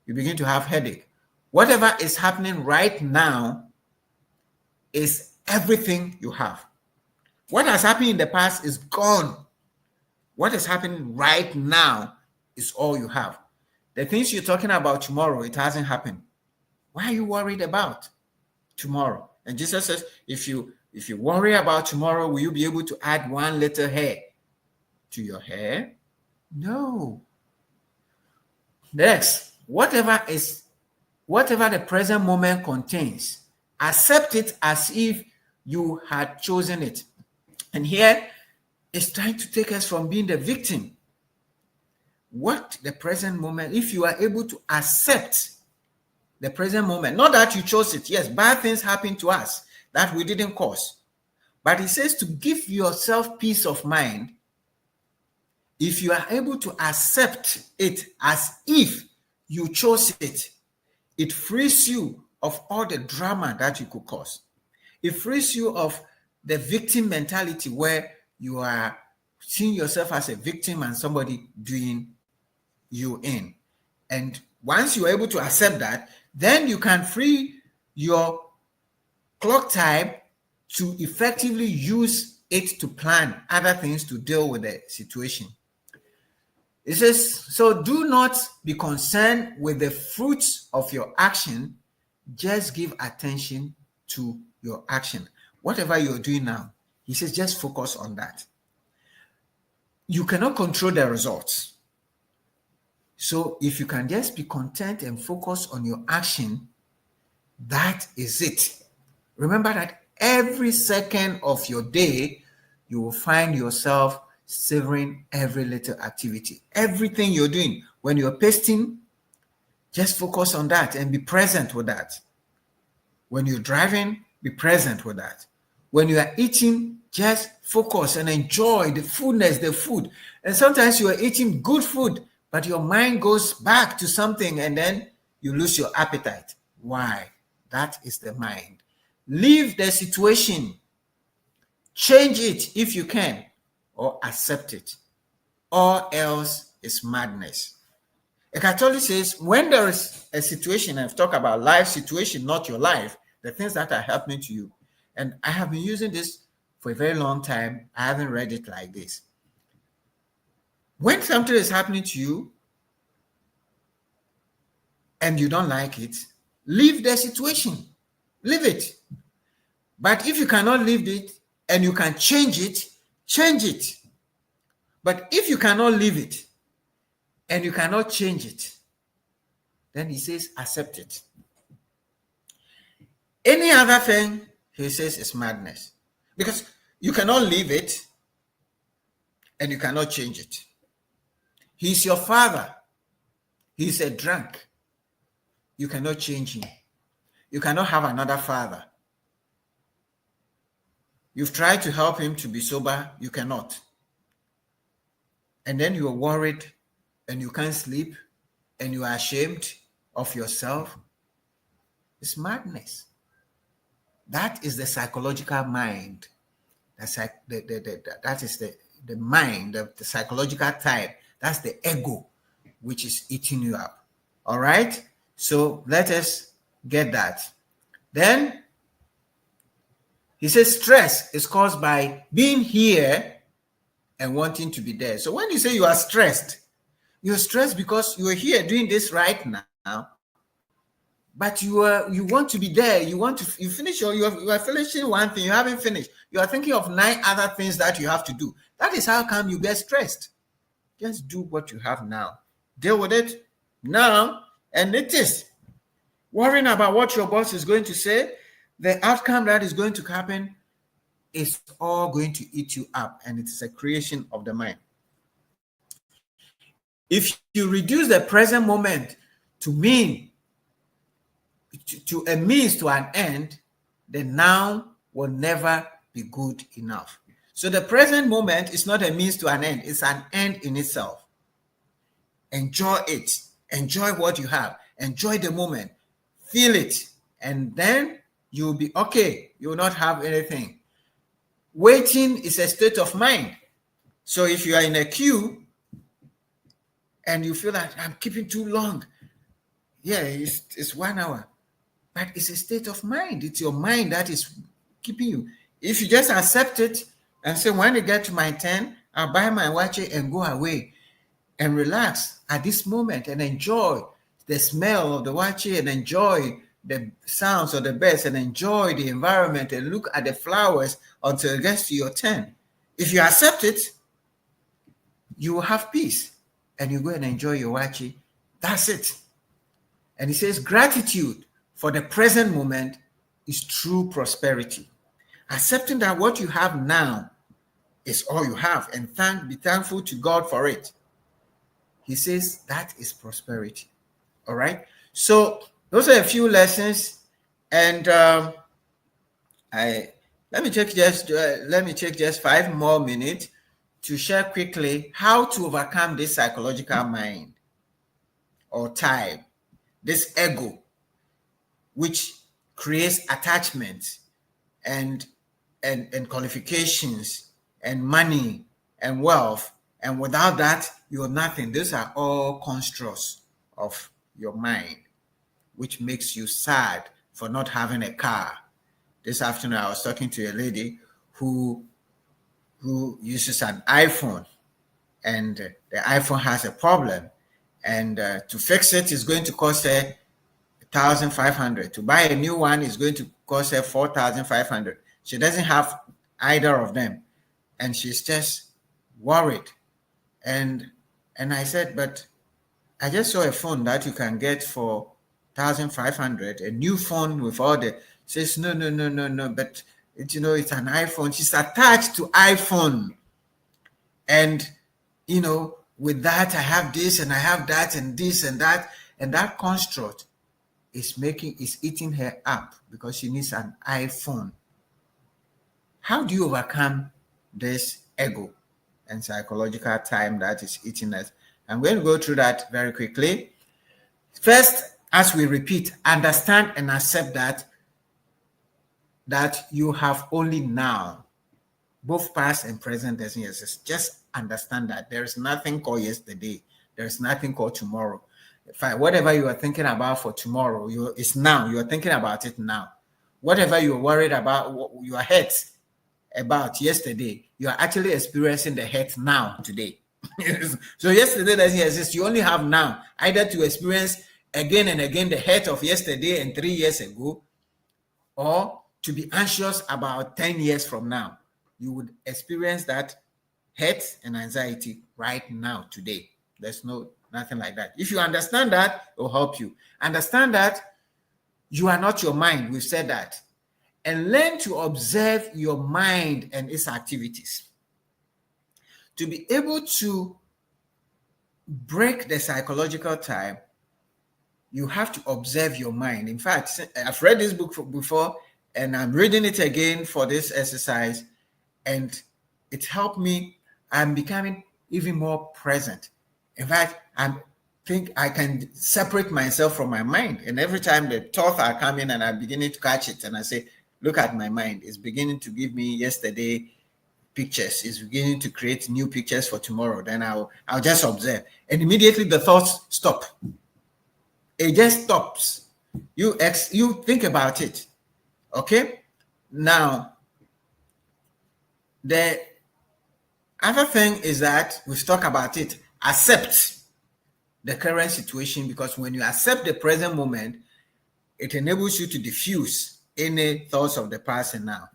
you begin to have headache. Whatever is happening right now is everything you have. What has happened in the past is gone. What is happening right now is all you have. The things you're talking about tomorrow, it hasn't happened. Why are you worried about tomorrow? And Jesus says, if you worry about tomorrow, will you be able to add one little hair to your hair? No. Next, whatever the present moment contains, accept it as if you had chosen it. And here it's trying to take us from being the victim. What the present moment, if you are able to accept the present moment, not that you chose it. Yes, bad things happen to us that we didn't cause. But he says to give yourself peace of mind. If you are able to accept it as if you chose it, it frees you of all the drama that you could cause. It frees you of the victim mentality where you are seeing yourself as a victim and somebody doing you in. And once you're able to accept that, then you can free your clock time to effectively use it to plan other things to deal with the situation. It says, so do not be concerned with the fruits of your action, just give attention to your action. Whatever you're doing now, he says, just focus on that. You cannot control the results. So if you can just be content and focus on your action, that is it. Remember that every second of your day, you will find yourself savoring every little activity. Everything you're doing. When you're pasting, just focus on that and be present with that. When you're driving, be present with that. When you are eating, just focus and enjoy the fullness, the food. And sometimes you are eating good food, but your mind goes back to something and then you lose your appetite. Why? That is the mind. Leave the situation. Change it if you can, or accept it. Or else it's madness. Eckhart Tolle says, when there is a situation, I've talked about life situation, not your life, the things that are happening to you. And I have been using this for a very long time. I haven't read it like this. When something is happening to you and you don't like it, leave the situation. Leave it. But if you cannot leave it and you can change it, change it. But if you cannot leave it and you cannot change it, then he says, accept it. Any other thing, he says, is madness. Because you cannot leave it and you cannot change it. He's your father. He's a drunk. You cannot change him. You cannot have another father. You've tried to help him to be sober. You cannot. And then you're worried and you can't sleep and you are ashamed of yourself. It's madness. That is the psychological mind. That is the mind, the psychological type. That's the ego, which is eating you up. All right? So let us get that. Then he says stress is caused by being here and wanting to be there. So when you say you are stressed, you're stressed because you are here doing this right now, but you want to be there. You finish, or you are finishing one thing, you haven't finished. You are thinking of 9 other things that you have to do. That is how come you get stressed. Just do what you have now. Deal with it now, and it is. Worrying about what your boss is going to say, the outcome that is going to happen, is all going to eat you up, and it is a creation of the mind. If you reduce the present moment to a means to an end, the now will never be good enough. So the present moment is not a means to an end, it's an end in itself. Enjoy it. Enjoy what you have. Enjoy the moment. Feel it. And then you'll be okay. You will not have anything. waiting is a state of mind. So if you are in a queue and you feel like I'm keeping too long, yeah, it's 1 hour, but it's a state of mind. It's your mind that is keeping you. If you just accept it and say, when I get to my turn, I'll buy my watch and go away and relax at this moment and enjoy the smell of the watch and enjoy the sounds of the birds and enjoy the environment and look at the flowers until it gets to your turn. If you accept it, you will have peace and you go and enjoy your watch. That's it. And he says, gratitude for the present moment is true prosperity. Accepting that what you have now is all you have and be thankful to God for it. He says that is prosperity. All right. So those are a few lessons, and let me take just 5 more minutes to share quickly how to overcome this psychological mind or type, this ego, which creates attachments and qualifications and money and wealth. And without that, you're nothing. These are all constructs of your mind, which makes you sad for not having a car. This afternoon, I was talking to a lady who uses an iPhone, and the iPhone has a problem. And to fix it is going to cost her $1,500. To buy a new one is going to cost her $4,500. She doesn't have either of them, and she's just worried. And I said, but I just saw a phone that you can get for $1,500, a new phone with all the. Says no, but it's an iPhone. She's attached to iPhone, and with that I have this and I have that and this and that, and that construct is eating her up because she needs an iPhone. How do you overcome this ego and psychological time that is eating us? I'm going to go through that very quickly. First, as we repeat, understand and accept that you have only now. Both past and present doesn't exist. Just understand that there is nothing called yesterday. There is nothing called tomorrow. Whatever you are thinking about for tomorrow, it's now. You are thinking about it now. Whatever you are worried about, you are hurt about yesterday, you are actually experiencing the hurt now, today. So yesterday doesn't exist. You only have now, either to experience again and again the hurt of yesterday and 3 years ago, or to be anxious about 10 years from now. You would experience that hurt and anxiety right now, today. There's nothing like that. If you understand that, it will help you. Understand that you are not your mind. We've said that. And learn to observe your mind and its activities. To be able to break the psychological time, you have to observe your mind. In fact, I've read this book before, and I'm reading it again for this exercise, and it helped me. I'm becoming even more present. In fact, I think I can separate myself from my mind, and every time the thoughts are coming and I'm beginning to catch it, and I say, look at my mind. It's beginning to give me yesterday pictures. It's beginning to create new pictures for tomorrow. Then I'll just observe, and immediately the thoughts stop. It just stops. You think about it. Okay? Now, the other thing is that we've talked about it. Accept the current situation, because when you accept the present moment, it enables you to diffuse any thoughts of the past and now.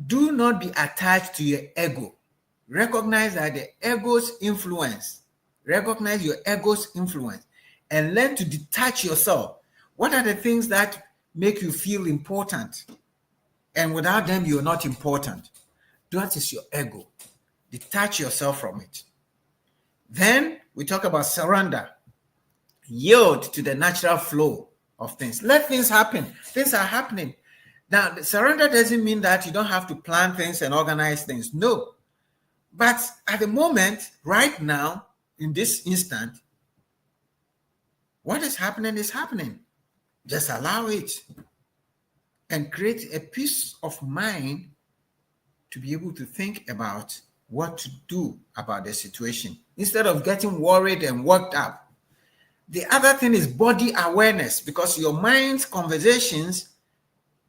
Do not be attached to your ego. Recognize that the ego's influence. Recognize your ego's influence and learn to detach yourself. What are the things that make you feel important? And without them, you're not important. That is your ego. Detach yourself from it. Then we talk about surrender. Yield to the natural flow of things. Let things happen. Things are happening. Now, surrender doesn't mean that you don't have to plan things and organize things. No. But at the moment, right now, in this instant, what is happening is happening. Just allow it and create a peace of mind to be able to think about what to do about the situation instead of getting worried and worked up. The other thing is body awareness, because your mind's conversations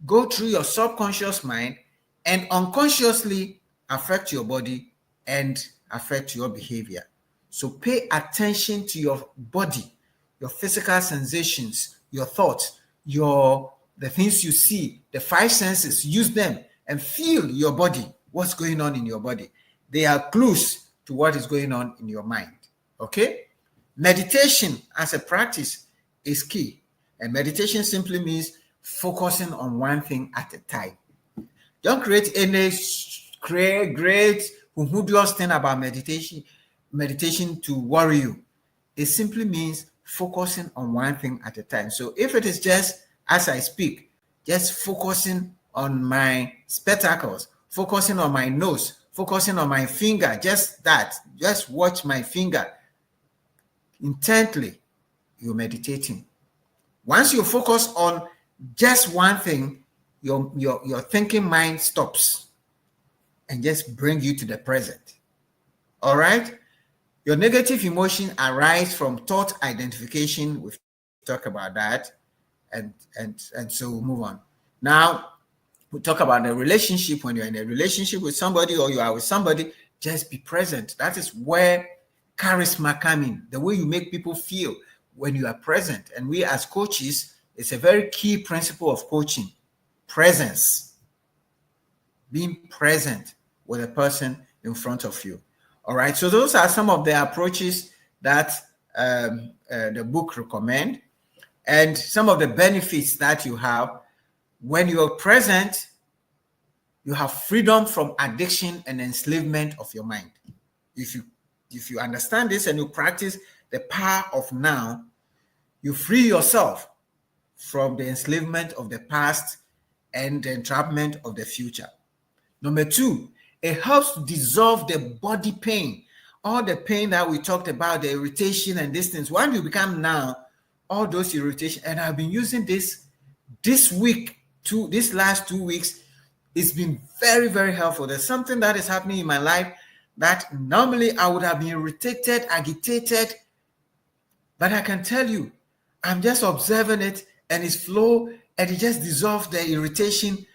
go through your subconscious mind and unconsciously affect your body and affect your behavior. So pay attention to your body, your physical sensations, your thoughts, the things you see, the five senses. Use them and feel your body, what's going on in your body. They are clues to what is going on in your mind. Okay? Meditation as a practice is key. And meditation simply means focusing on one thing at a time. Don't create any great humorous thing about meditation to worry you. It simply means focusing on one thing at a time. So if it is just as I speak, just focusing on my spectacles, focusing on my nose, focusing on my finger, just that, just watch my finger intently, you're meditating. Once you focus on just one thing, your thinking mind stops and just bring you to the present. All right? Your negative emotion arise from thought identification. We've talked about that. And so we'll move on. Now, we talk about the relationship. When you're in a relationship with somebody or you are with somebody, just be present. That is where charisma comes in, the way you make people feel when you are present. And we as coaches, it's a very key principle of coaching, presence. Being present with a person in front of you. All right, so those are some of the approaches that the book recommends, and some of the benefits that you have. When you're present, you have freedom from addiction and enslavement of your mind. If you understand this and you practice the power of now, you free yourself from the enslavement of the past and the entrapment of the future. Number two, it helps to dissolve the body pain. All the pain that we talked about, the irritation and these things, when you become now, all those irritation, and I've been using this week, this last 2 weeks, it's been very, very helpful. There's something that is happening in my life that normally I would have been irritated, agitated, but I can tell you, I'm just observing it and it's flow and it just dissolves the irritation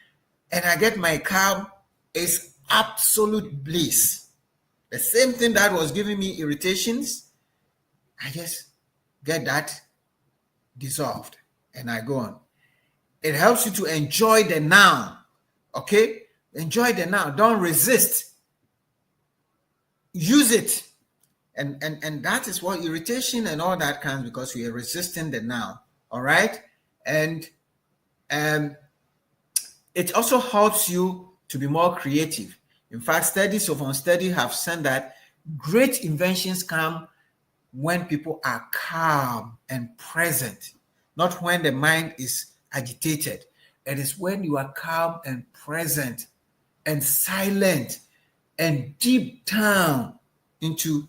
and I get my calm. It's absolute bliss. The same thing that was giving me irritations, I just get that dissolved and I go on. It helps you to enjoy the now. Okay? Enjoy the now. Don't resist. Use it. And that is what irritation and all that comes because we are resisting the now. All right? And it also helps you to be more creative. In fact, studies upon study have said that great inventions come when people are calm and present, not when the mind is agitated. It is when you are calm and present and silent and deep down into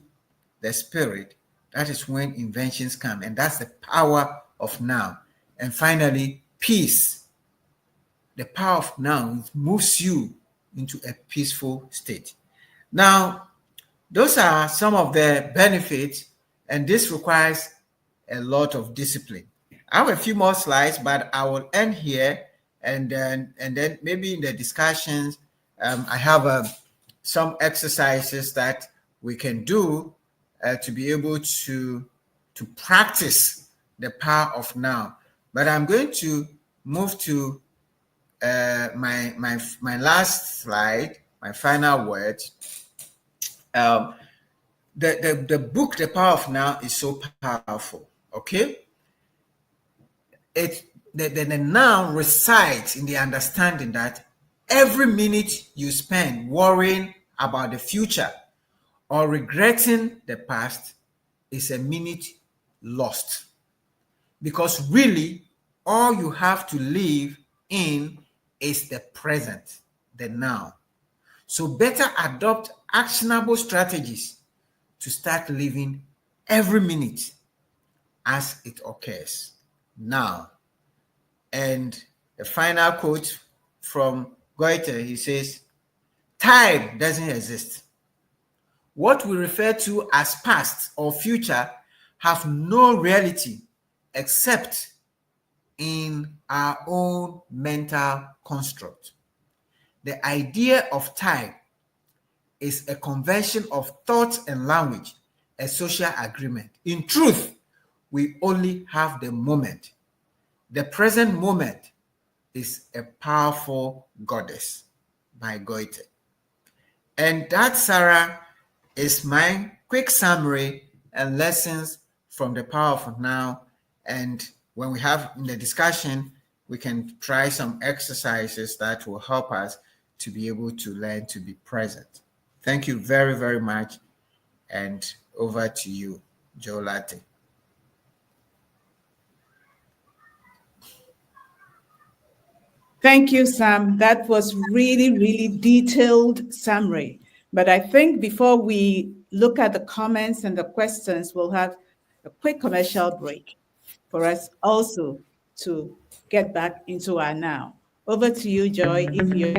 the spirit. That is when inventions come, and that's the power of now. And finally, peace. The power of now moves you into a peaceful state. Now, those are some of the benefits, and this requires a lot of discipline. I have a few more slides, but I will end here, and then maybe in the discussions, I have some exercises that we can do to be able to practice the power of now. But I'm going to move to my last slide, my final words. The book, The Power of Now, is so powerful. Okay, the now resides in the understanding that every minute you spend worrying about the future or regretting the past is a minute lost. Because really, all you have to live in is the present, the now. So better adopt actionable strategies to start living every minute as it occurs now. And the final quote from Goethe, he says, Time doesn't exist. What we refer to as past or future have no reality except in our own mental construct. The idea of time is a convention of thought and language, a social agreement. In truth, we only have the moment. The present moment is a powerful goddess by Goethe. And that, Sarah, is my quick summary and lessons from the power of now. And when we have in the discussion, we can try some exercises that will help us to be able to learn to be present. Thank you very, very much. And over to you, Joe Latte. Thank you, Sam. That was really, really detailed summary. But I think before we look at the comments and the questions, we'll have a quick commercial break for us also to get back into our now. Over to you, Joy, if you're...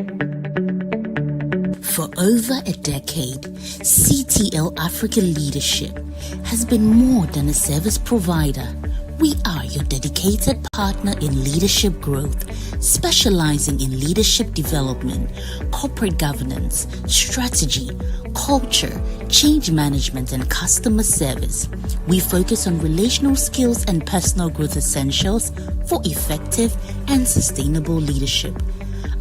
For over a decade, CTL Africa Leadership has been more than a service provider. We are your dedicated partner in leadership growth, specializing in leadership development, corporate governance, strategy, culture, change management, and customer service. We focus on relational skills and personal growth essentials for effective and sustainable leadership.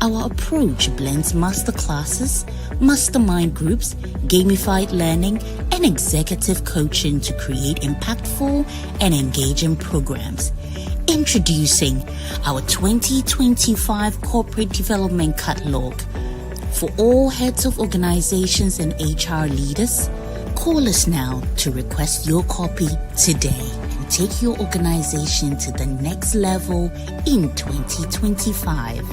Our approach blends masterclasses, mastermind groups, gamified learning, and executive coaching to create impactful and engaging programs. Introducing our 2025 Corporate Development Catalog. For all heads of organizations and HR leaders, call us now to request your copy today and take your organization to the next level in 2025.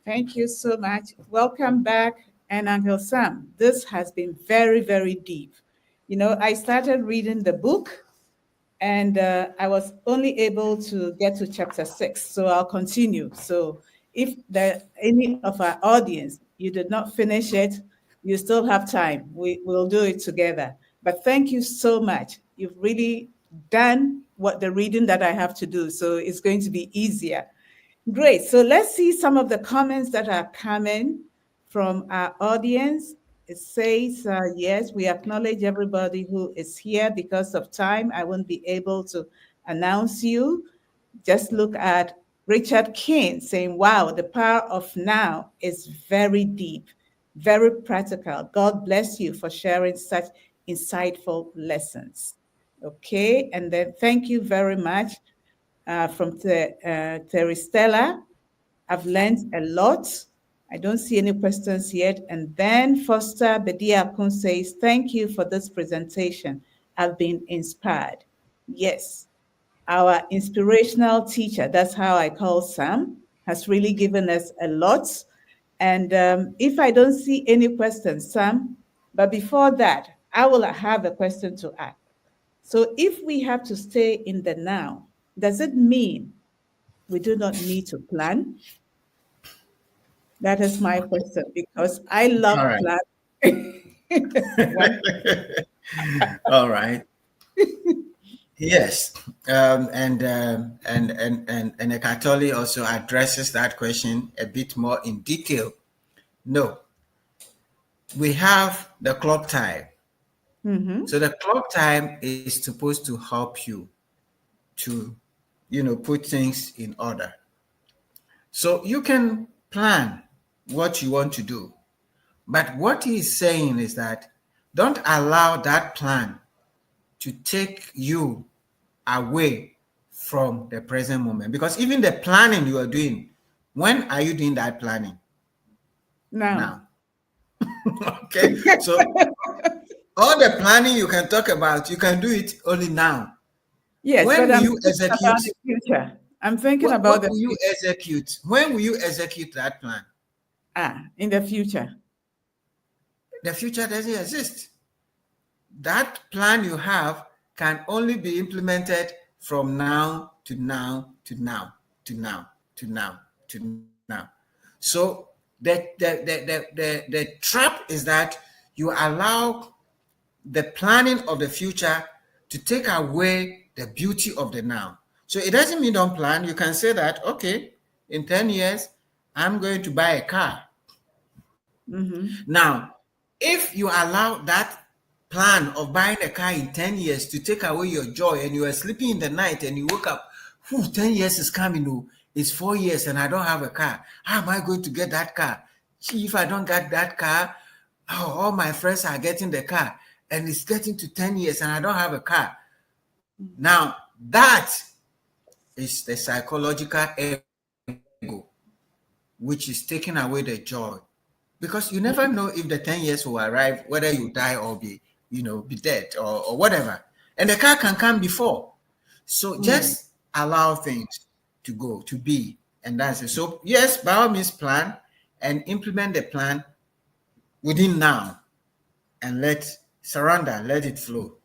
Thank you so much. Welcome back. And Uncle Sam, this has been very, very deep. You know, I started reading the book and I was only able to get to chapter 6. So I'll continue. So if there any of our audience, you did not finish it, you still have time. We'll do it together. But thank you so much. You've really done what the reading that I have to do. So it's going to be easier. Great. So let's see some of the comments that are coming from our audience. It says, yes, we acknowledge everybody who is here. Because of time, I won't be able to announce you. Just look at Richard King saying, wow, the power of now is very deep, very practical. God bless you for sharing such insightful lessons. Okay, and then thank you very much. From Teristella, I've learned a lot. I don't see any questions yet. And then Foster Bediakun says, thank you for this presentation. I've been inspired. Yes, our inspirational teacher, that's how I call Sam, has really given us a lot. And if I don't see any questions, Sam, but before that, I will have a question to ask. So if we have to stay in the now, does it mean we do not need to plan? That is my question, because I love All right. planning. All right. Yes, and Eckhart Tolle also addresses that question a bit more in detail. No, we have the clock time. Mm-hmm. So the clock time is supposed to help you to, put things in order. So you can plan what you want to do, but what he's saying is that don't allow that plan to take you away from the present moment, because even the planning you are doing, when are you doing that planning? Now. Okay, so all the planning you can talk about, you can do it only now. Yes, when but will I'm you execute about the future? I'm thinking about what the will you future. execute? When will you execute that plan? In the future. The future doesn't exist. That plan you have can only be implemented from now to now to now to now to now to now. So the trap is that you allow the planning of the future to take away the beauty of the now. So it doesn't mean don't plan. You can say that, okay, in 10 years, I'm going to buy a car. Mm-hmm. Now, if you allow that plan of buying a car in 10 years to take away your joy, and you are sleeping in the night and you woke up, 10 years is coming, oh, it's 4 years and I don't have a car. How am I going to get that car? Gee, if I don't get that car, all my friends are getting the car and it's getting to 10 years and I don't have a car. Now, that is the psychological ego, which is taking away the joy. Because you never know if the 10 years will arrive, whether you die or be dead or whatever. And the car can come before. So just allow things to go, to be. And that's it. So yes, by all means, plan and implement the plan within now and let it flow.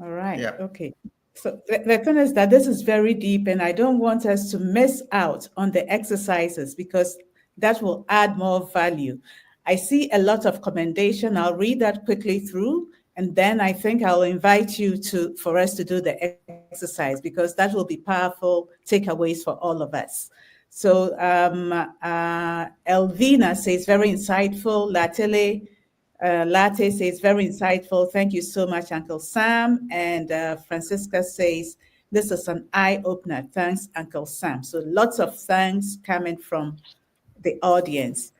All right. Yeah. Okay. So the thing is that this is very deep, and I don't want us to miss out on the exercises because that will add more value. I see a lot of commendation. I'll read that quickly through, and then I think I'll invite you for us to do the exercise because that will be powerful takeaways for all of us. So Elvina says very insightful. Latte says, very insightful. Thank you so much, Uncle Sam. And Francisca says, this is an eye-opener. Thanks, Uncle Sam. So lots of thanks coming from the audience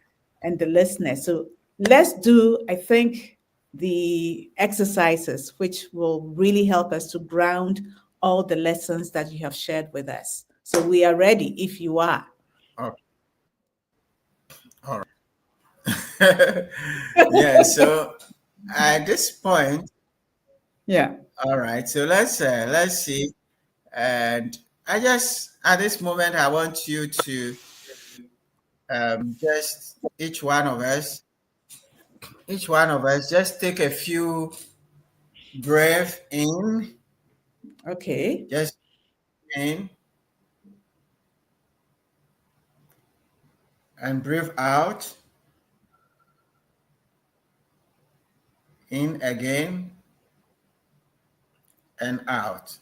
and the listeners. So let's do, I think, the exercises, which will really help us to ground all the lessons that you have shared with us. So we are ready if you are. Oh, all right. Yeah. So at this point, Yeah. all right. So let's see. And I just at this moment I want you to just each one of us just take a few breath in, Okay. just in, and breathe out. In again and out.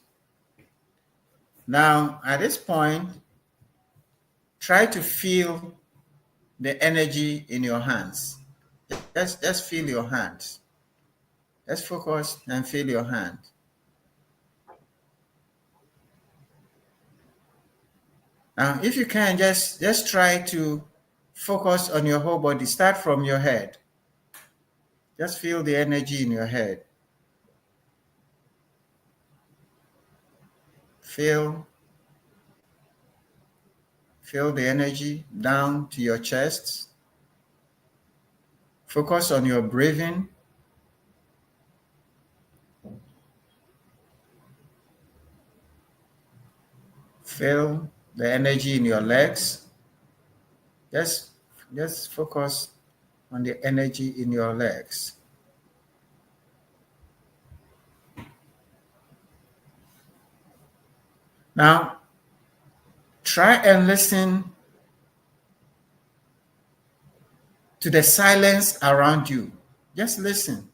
Now, at this point, try to feel the energy in your hands. Just feel your hands. Just focus and feel your hand. Now, if you can, just try to focus on your whole body. Start from your head. Just feel the energy in your head. Feel the energy down to your chest. Focus on your breathing. Feel the energy in your legs. Just focus on the energy in your legs. Now, try and listen to the silence around you. Just listen.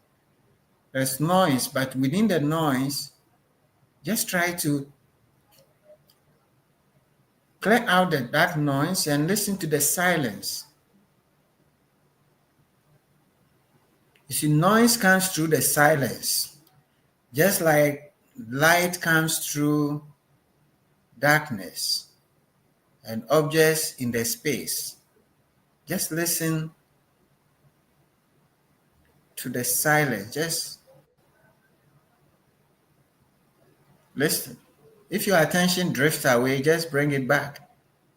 There's noise, but within the noise, just try to clear out that noise and listen to the silence. You see, noise comes through the silence, just like light comes through darkness and objects in the space. Just listen to the silence. Just listen. If your attention drifts away, just bring it back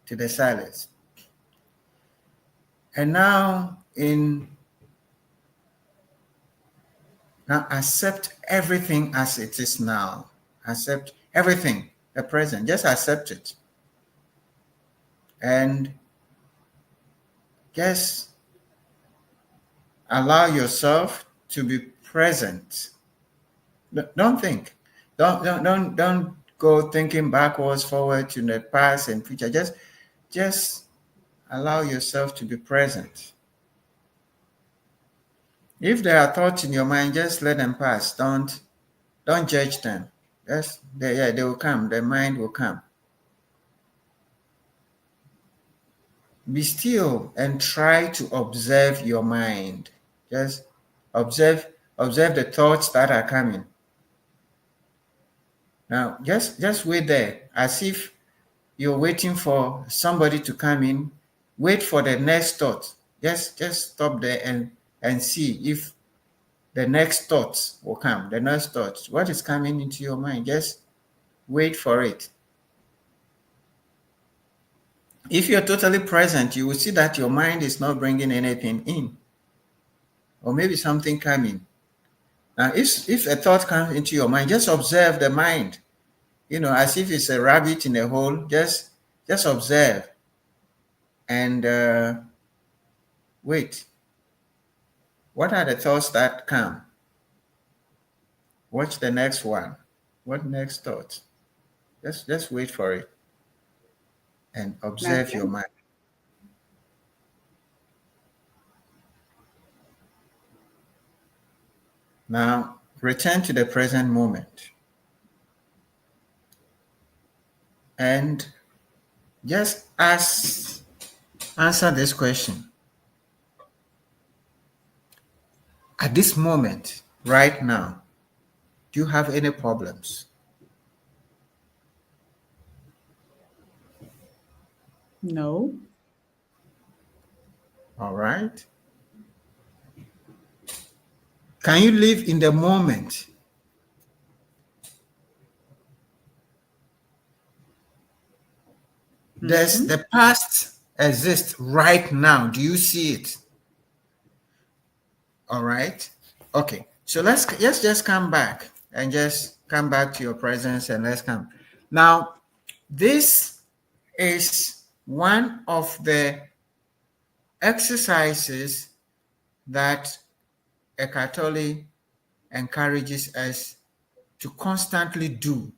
to the silence. And now accept everything as it is now. Accept everything, the present. Just accept it. And just allow yourself to be present Don't think. Don't go thinking backwards, forward to the past and future. Just allow yourself to be present. If there are thoughts in your mind, just let them pass. Don't judge them. Yeah, they will come. The mind will come. Be still and try to observe your mind. Just observe observe the thoughts that are coming. Now, just wait there as if you're waiting for somebody to come in. Wait for the next thought. Just stop there and see if the next thoughts will come. The next thoughts. What is coming into your mind? Just wait for it. If you're totally present, you will see that your mind is not bringing anything in, or maybe something coming. Now, if a thought comes into your mind, just observe the mind. As if it's a rabbit in a hole. Just observe and wait. What are the thoughts that come? Watch the next one. What next thought? Just wait for it and observe Okay. your mind. Now, return to the present moment and just answer this question. At this moment, right now, do you have any problems? No. All right. Can you live in the moment? Does Mm-hmm. the past exist right now? Do you see it? All right. Okay. So let's just come back and just come back to your presence and let's come. Now, this is one of the exercises that Eckhart Tolle encourages us to constantly do,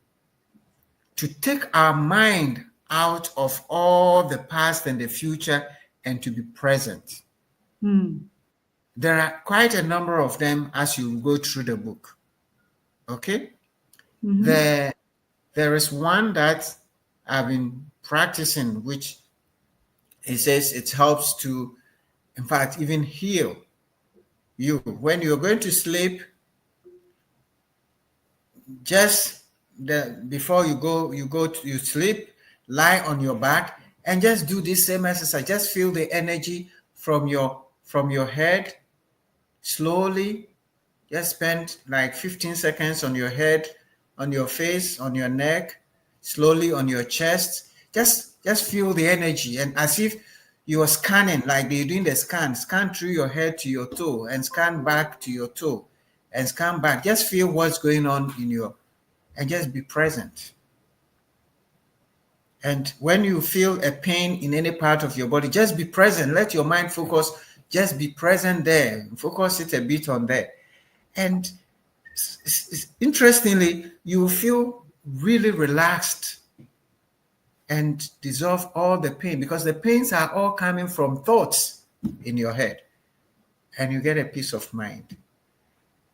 to take our mind out of all the past and the future and to be present. Mm. There are quite a number of them as you go through the book. Okay? Mm-hmm. There is one that I've been practicing, which it says it helps to, in fact, even heal you. When you're going to sleep, just before you sleep, lie on your back and just do this same exercise. Just feel the energy from your head slowly. Just spend like 15 seconds on your head, on your face, on your neck, slowly on your chest. Just feel the energy, and as if you are scanning, like you're doing the scan through your head to your toe and scan back to your toe and scan back. Just feel what's going on and just be present. And when you feel a pain in any part of your body, just be present. Let your mind focus. Just be present there. Focus it a bit on there. And interestingly, you will feel really relaxed and dissolve all the pain, because the pains are all coming from thoughts in your head, and you get a peace of mind.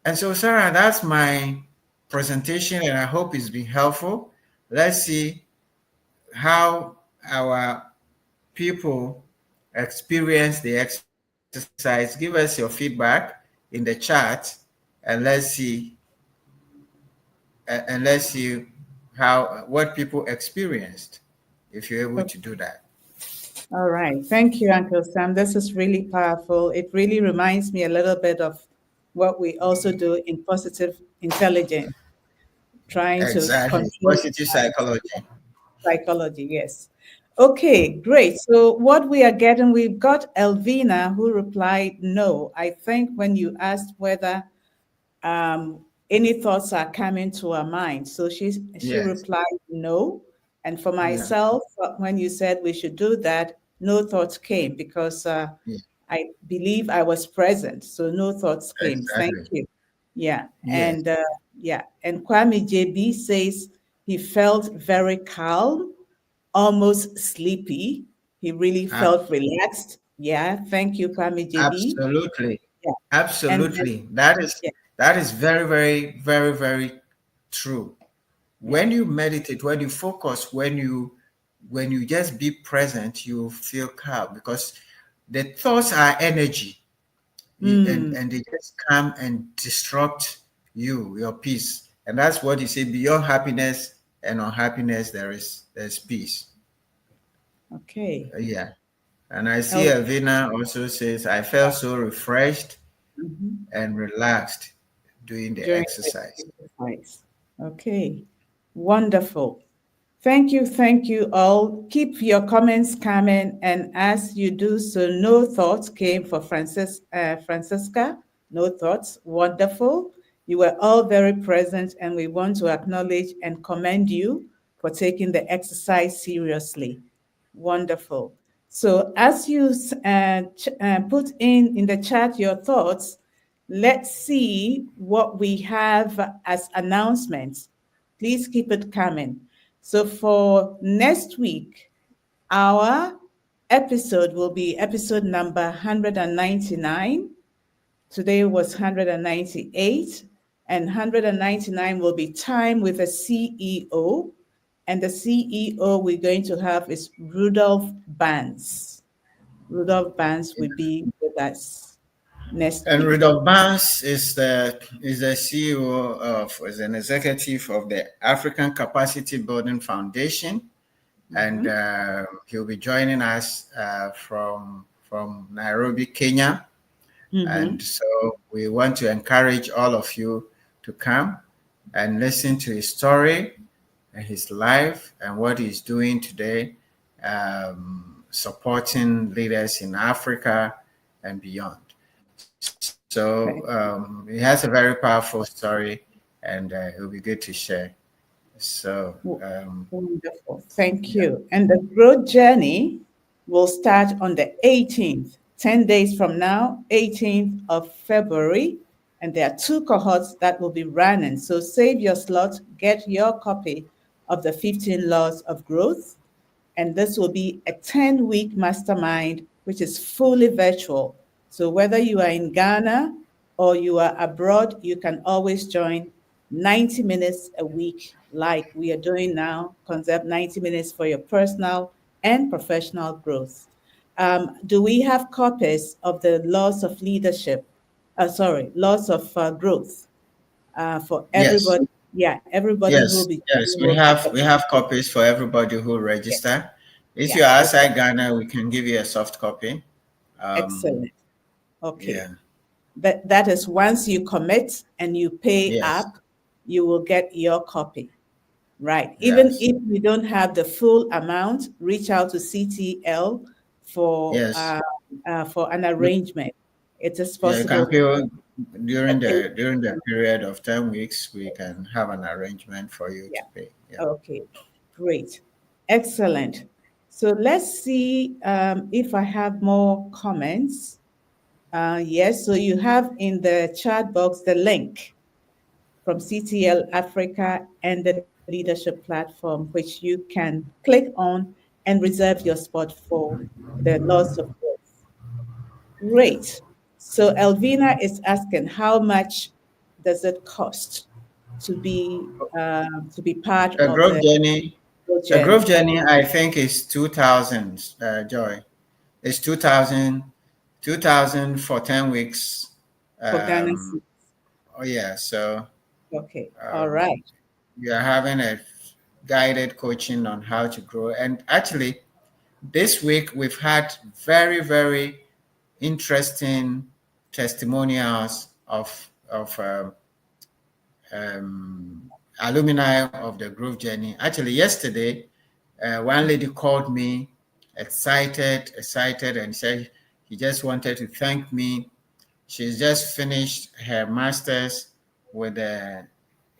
And so, Sarah, that's my presentation, and I hope it's been helpful. Let's see how our people experience the exercise. Give us your feedback in the chat, and let's see how what people experienced, if you're able to do that. All right. Thank you, Uncle Sam. This is really powerful. It really reminds me a little bit of what we also do in positive intelligence, trying to Exactly. control Positive psychology. psychology. Yes. Okay, great. So, what we are getting, we've got Elvina who replied no. I think when you asked whether any thoughts are coming to her mind. So she Yes. replied no. And for Yeah. myself, when you said we should do that, no thoughts came because Yeah. I believe I was present. So no thoughts came. Thank Exactly. you. Yeah, Yes, and Kwame JB says he felt very calm, almost sleepy. He really ab- felt relaxed. Yeah, thank you, Kwame JB. absolutely, Yeah, and then, absolutely. That is yeah, that is very, very, very, very true. yeah. When you meditate, when you focus, when you just be present, you feel calm because the thoughts are energy, Mm, and they just come and disrupt your peace. And that's what you say, beyond happiness and unhappiness, there's peace. okay. Yeah. And I see El- Elvina also says, I felt so refreshed Mhm. and relaxed doing the During the exercise. exercise. Okay, wonderful. Thank you all. Keep your comments coming, and as you do so, no thoughts came for Francisca. No thoughts. Wonderful. You were all very present, and we want to acknowledge and commend you for taking the exercise seriously. Wonderful. So, as you put in the chat your thoughts, let's see what we have as announcements. Please keep it coming. So for next week, our episode will be episode number 199. Today was 198, and 199 will be Time with a CEO. And the CEO we're going to have is Rudolph Banks. Rudolph Banks will be with us next And week. Rudolph Barnes is the CEO is an executive of the African Capacity Building Foundation, and Mhm. he'll be joining us from Nairobi, Kenya. And Mhm. so we want to encourage all of you to come and listen to his story and his life and what he's doing today, supporting leaders in Africa and beyond. So Okay. he has a very powerful story, and it'll be good to share. So Wonderful. Thank yeah, you. And the growth journey will start on the 18th, 10 days from now, 18th of February. And there are two cohorts that will be running. So save your slot, get your copy of the 15 Laws of Growth, and this will be a 10-week mastermind, which is fully virtual. So whether you are in Ghana or you are abroad, you can always join 90 minutes a week, like we are doing now. Concept 90 minutes for your personal and professional growth. Do we have copies of the laws of leadership? Laws of growth for yes, everybody? Yeah, everybody who will yes, be yes. We will have have the we have copies for everybody who yeah, register. If yeah. you're Okay, outside Ghana, we can give you a soft copy. Um, excellent. Okay. yeah, That is once you commit and you pay yes, up, you will get your copy. Right. Even yes, if you don't have the full amount, reach out to CTL yes. for an arrangement. It is Yeah, you can possible. feel A during the payment. period of 10 weeks, we can have an arrangement for you Yeah. to pay. Yeah. Okay. Great. Excellent. So let's see if I have more comments. Yes. So you have in the chat box the link from CTL Africa and the leadership platform, which you can click on and reserve your spot for the loss of growth. Great. So Elvina is asking, how much does it cost to be part A of growth the journey, growth a growth journey journey, I think is 2,000. Joy, it's 2,000, 2,000 for 10 weeks. for Ghana Um, City? oh yeah, so Okay. All um, right. we are having a guided coaching on how to grow. And actually, this week we've had very, very interesting testimonials of alumni of the Growth Journey. Actually, yesterday, one lady called me, excited, and said he just wanted to thank me. She's just finished her master's with the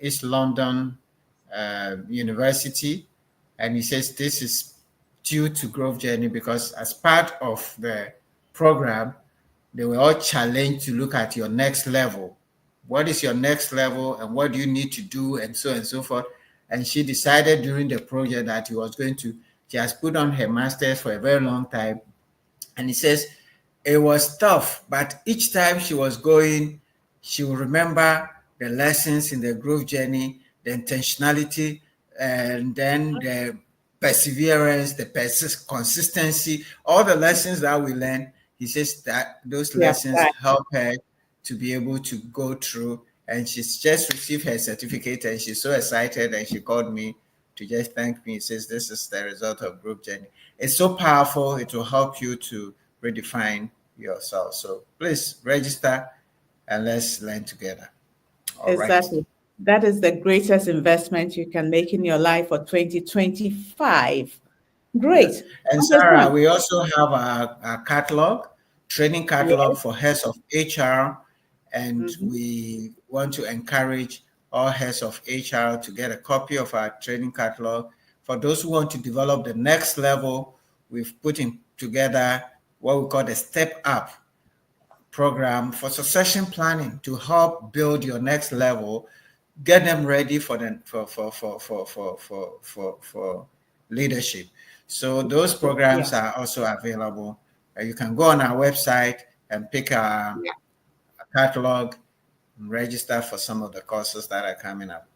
East London University, and he says this is due to Growth Journey because as part of the program, they were all challenged to look at your next level. what is your next level and what do you need to do and so forth. And she decided during the project that she has put on her master's for a very long time. And he says it was tough, but each time she was going, she will remember the lessons in the growth journey, the intentionality, and then the perseverance, the consistency, all the lessons that we learn. He says that those Yeah. lessons help her to be able to go through. And she's just received her certificate and she's so excited. And she called me to just thank me. He says, this is the result of group journey. It's so powerful. It will help you to redefine yourself. So please register and let's learn together. All right. Exactly. That is the greatest investment you can make in your life for 2025. Yes. Great. And Sarah, Understand? we also have a catalog, training catalog Yes. for heads of HR. And Mhm. we want to encourage all heads of HR to get a copy of our training catalog. For those who want to develop the next level, we've put together what we call the Step Up program for succession planning to help build your next level, get them ready for leadership. So those Yeah. programs are also available. You can go on our website and pick a catalog and register for some of the courses that are coming up.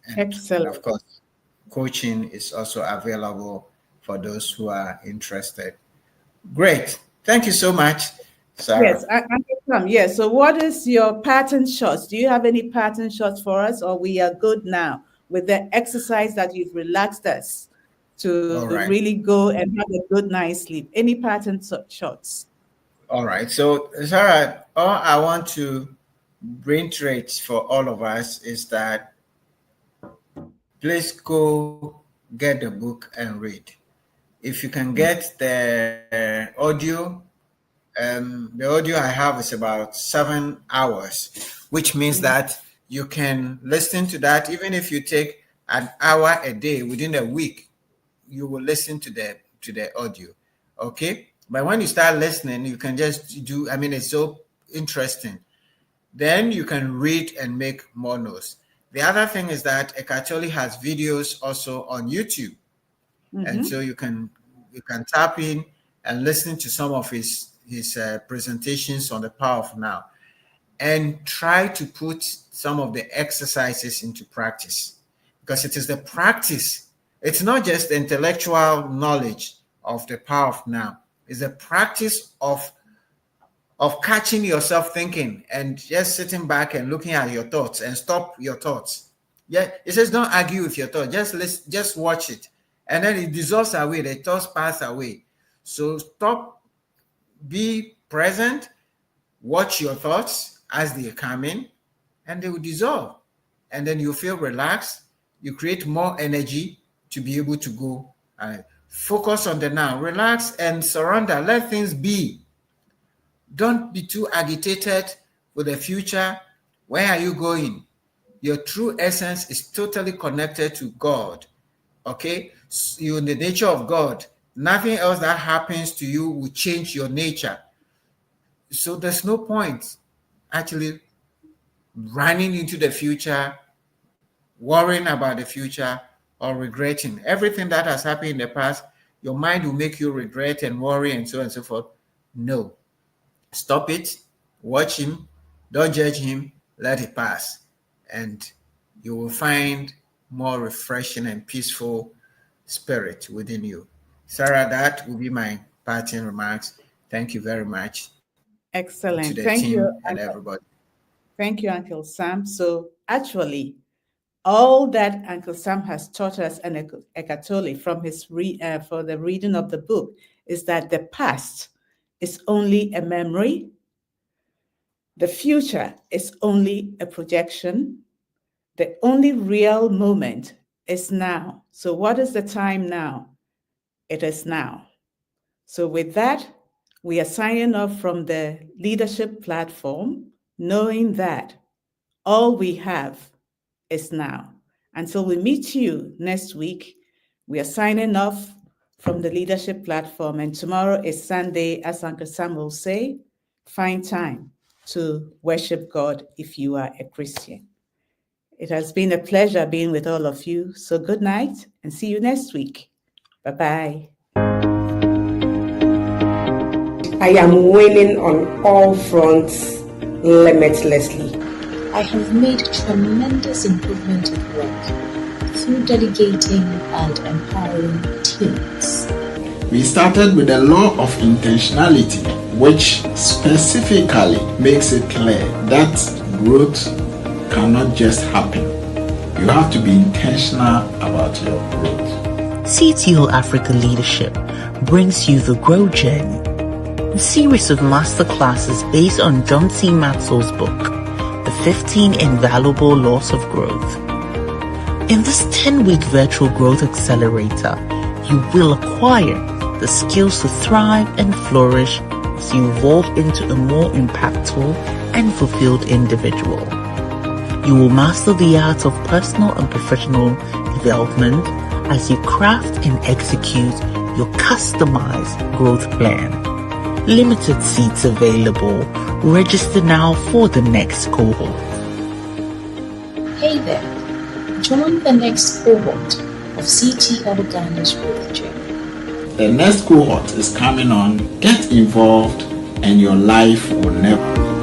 And of Excellent. course, coaching is also available for those who are interested. Great. Thank you so much, Yes, Sarah. I can come. Yes. So, what is your pattern shots? Do you have any pattern shots for us, or we are good now with the exercise that you've relaxed us to All right. really go and have a good night's sleep? Any pattern shots? All right. So, Sarah, all I want to reiterate for all of us is that please go get the book and read. If you can get the audio, the audio I have is about 7 hours, which means Mhm. that you can listen to that even if you take an hour a day within a week, you will listen to the audio. Okay. But when you start listening, you can just do, I mean, it's so interesting. Then you can read and make more notes. The other thing is that Eckhart Tolle has videos also on YouTube, and so Mhm. you can tap in and listen to some of his presentations on the power of now, and try to put some of the exercises into practice, because it is the practice. It's not just the intellectual knowledge of the power of now. It's the practice of catching yourself thinking and just sitting back and looking at your thoughts and stop your thoughts. Yeah, it says don't argue with your thoughts. Just listen, just watch it, and then it dissolves away. The thoughts pass away. So stop, be present, watch your thoughts as they come in, and they will dissolve. And then you feel relaxed. You create more energy to be able to go. Focus on the now. Relax and surrender. Let things be. Don't be too agitated with the future. Where are you going? Your true essence is totally connected to God. Okay? You're in the nature of God. Nothing else that happens to you will change your nature. So there's no point actually running into the future, worrying about the future, or regretting. Everything that has happened in the past, your mind will make you regret and worry and so on and so forth. No. Stop it, watch him, don't judge him, let it pass. And you will find more refreshing and peaceful spirit within you. Sarah, that will be my parting remarks. Thank you very much to the Excellent. team Thank you. and everybody. Thank you, Uncle Sam. So, actually, all that Uncle Sam has taught us and Eckhart Tolle from for the reading of the book is that the past is only a memory, the future is only a projection, the only real moment is now. So, what is the time now? It is now. So, with that, we are signing off from the leadership platform, knowing that all we have is now. Until we meet you next week, we are signing off from the leadership platform. And tomorrow is Sunday, as Uncle Sam will say, find time to worship God if you are a Christian. It has been a pleasure being with all of you. So good night and see you next week. Bye-bye. I am winning on all fronts limitlessly. I have made tremendous improvement at work through delegating and empowering teams. We started with the law of intentionality, which specifically makes it clear that growth cannot just happen. You have to be intentional about your growth. CTO Africa Leadership brings you the Grow Journey, a series of masterclasses based on John C. Maxwell's book, The 15 Invaluable Laws of Growth. In this 10-week virtual growth accelerator, you will acquire the skills to thrive and flourish as you evolve into a more impactful and fulfilled individual. You will master the art of personal and professional development as you craft and execute your customized growth plan. Limited seats available. Register now for the next cohort. Hey there, join the next cohort of CTL Ghana's growth journey. The next cohort is coming on. Get involved and your life will never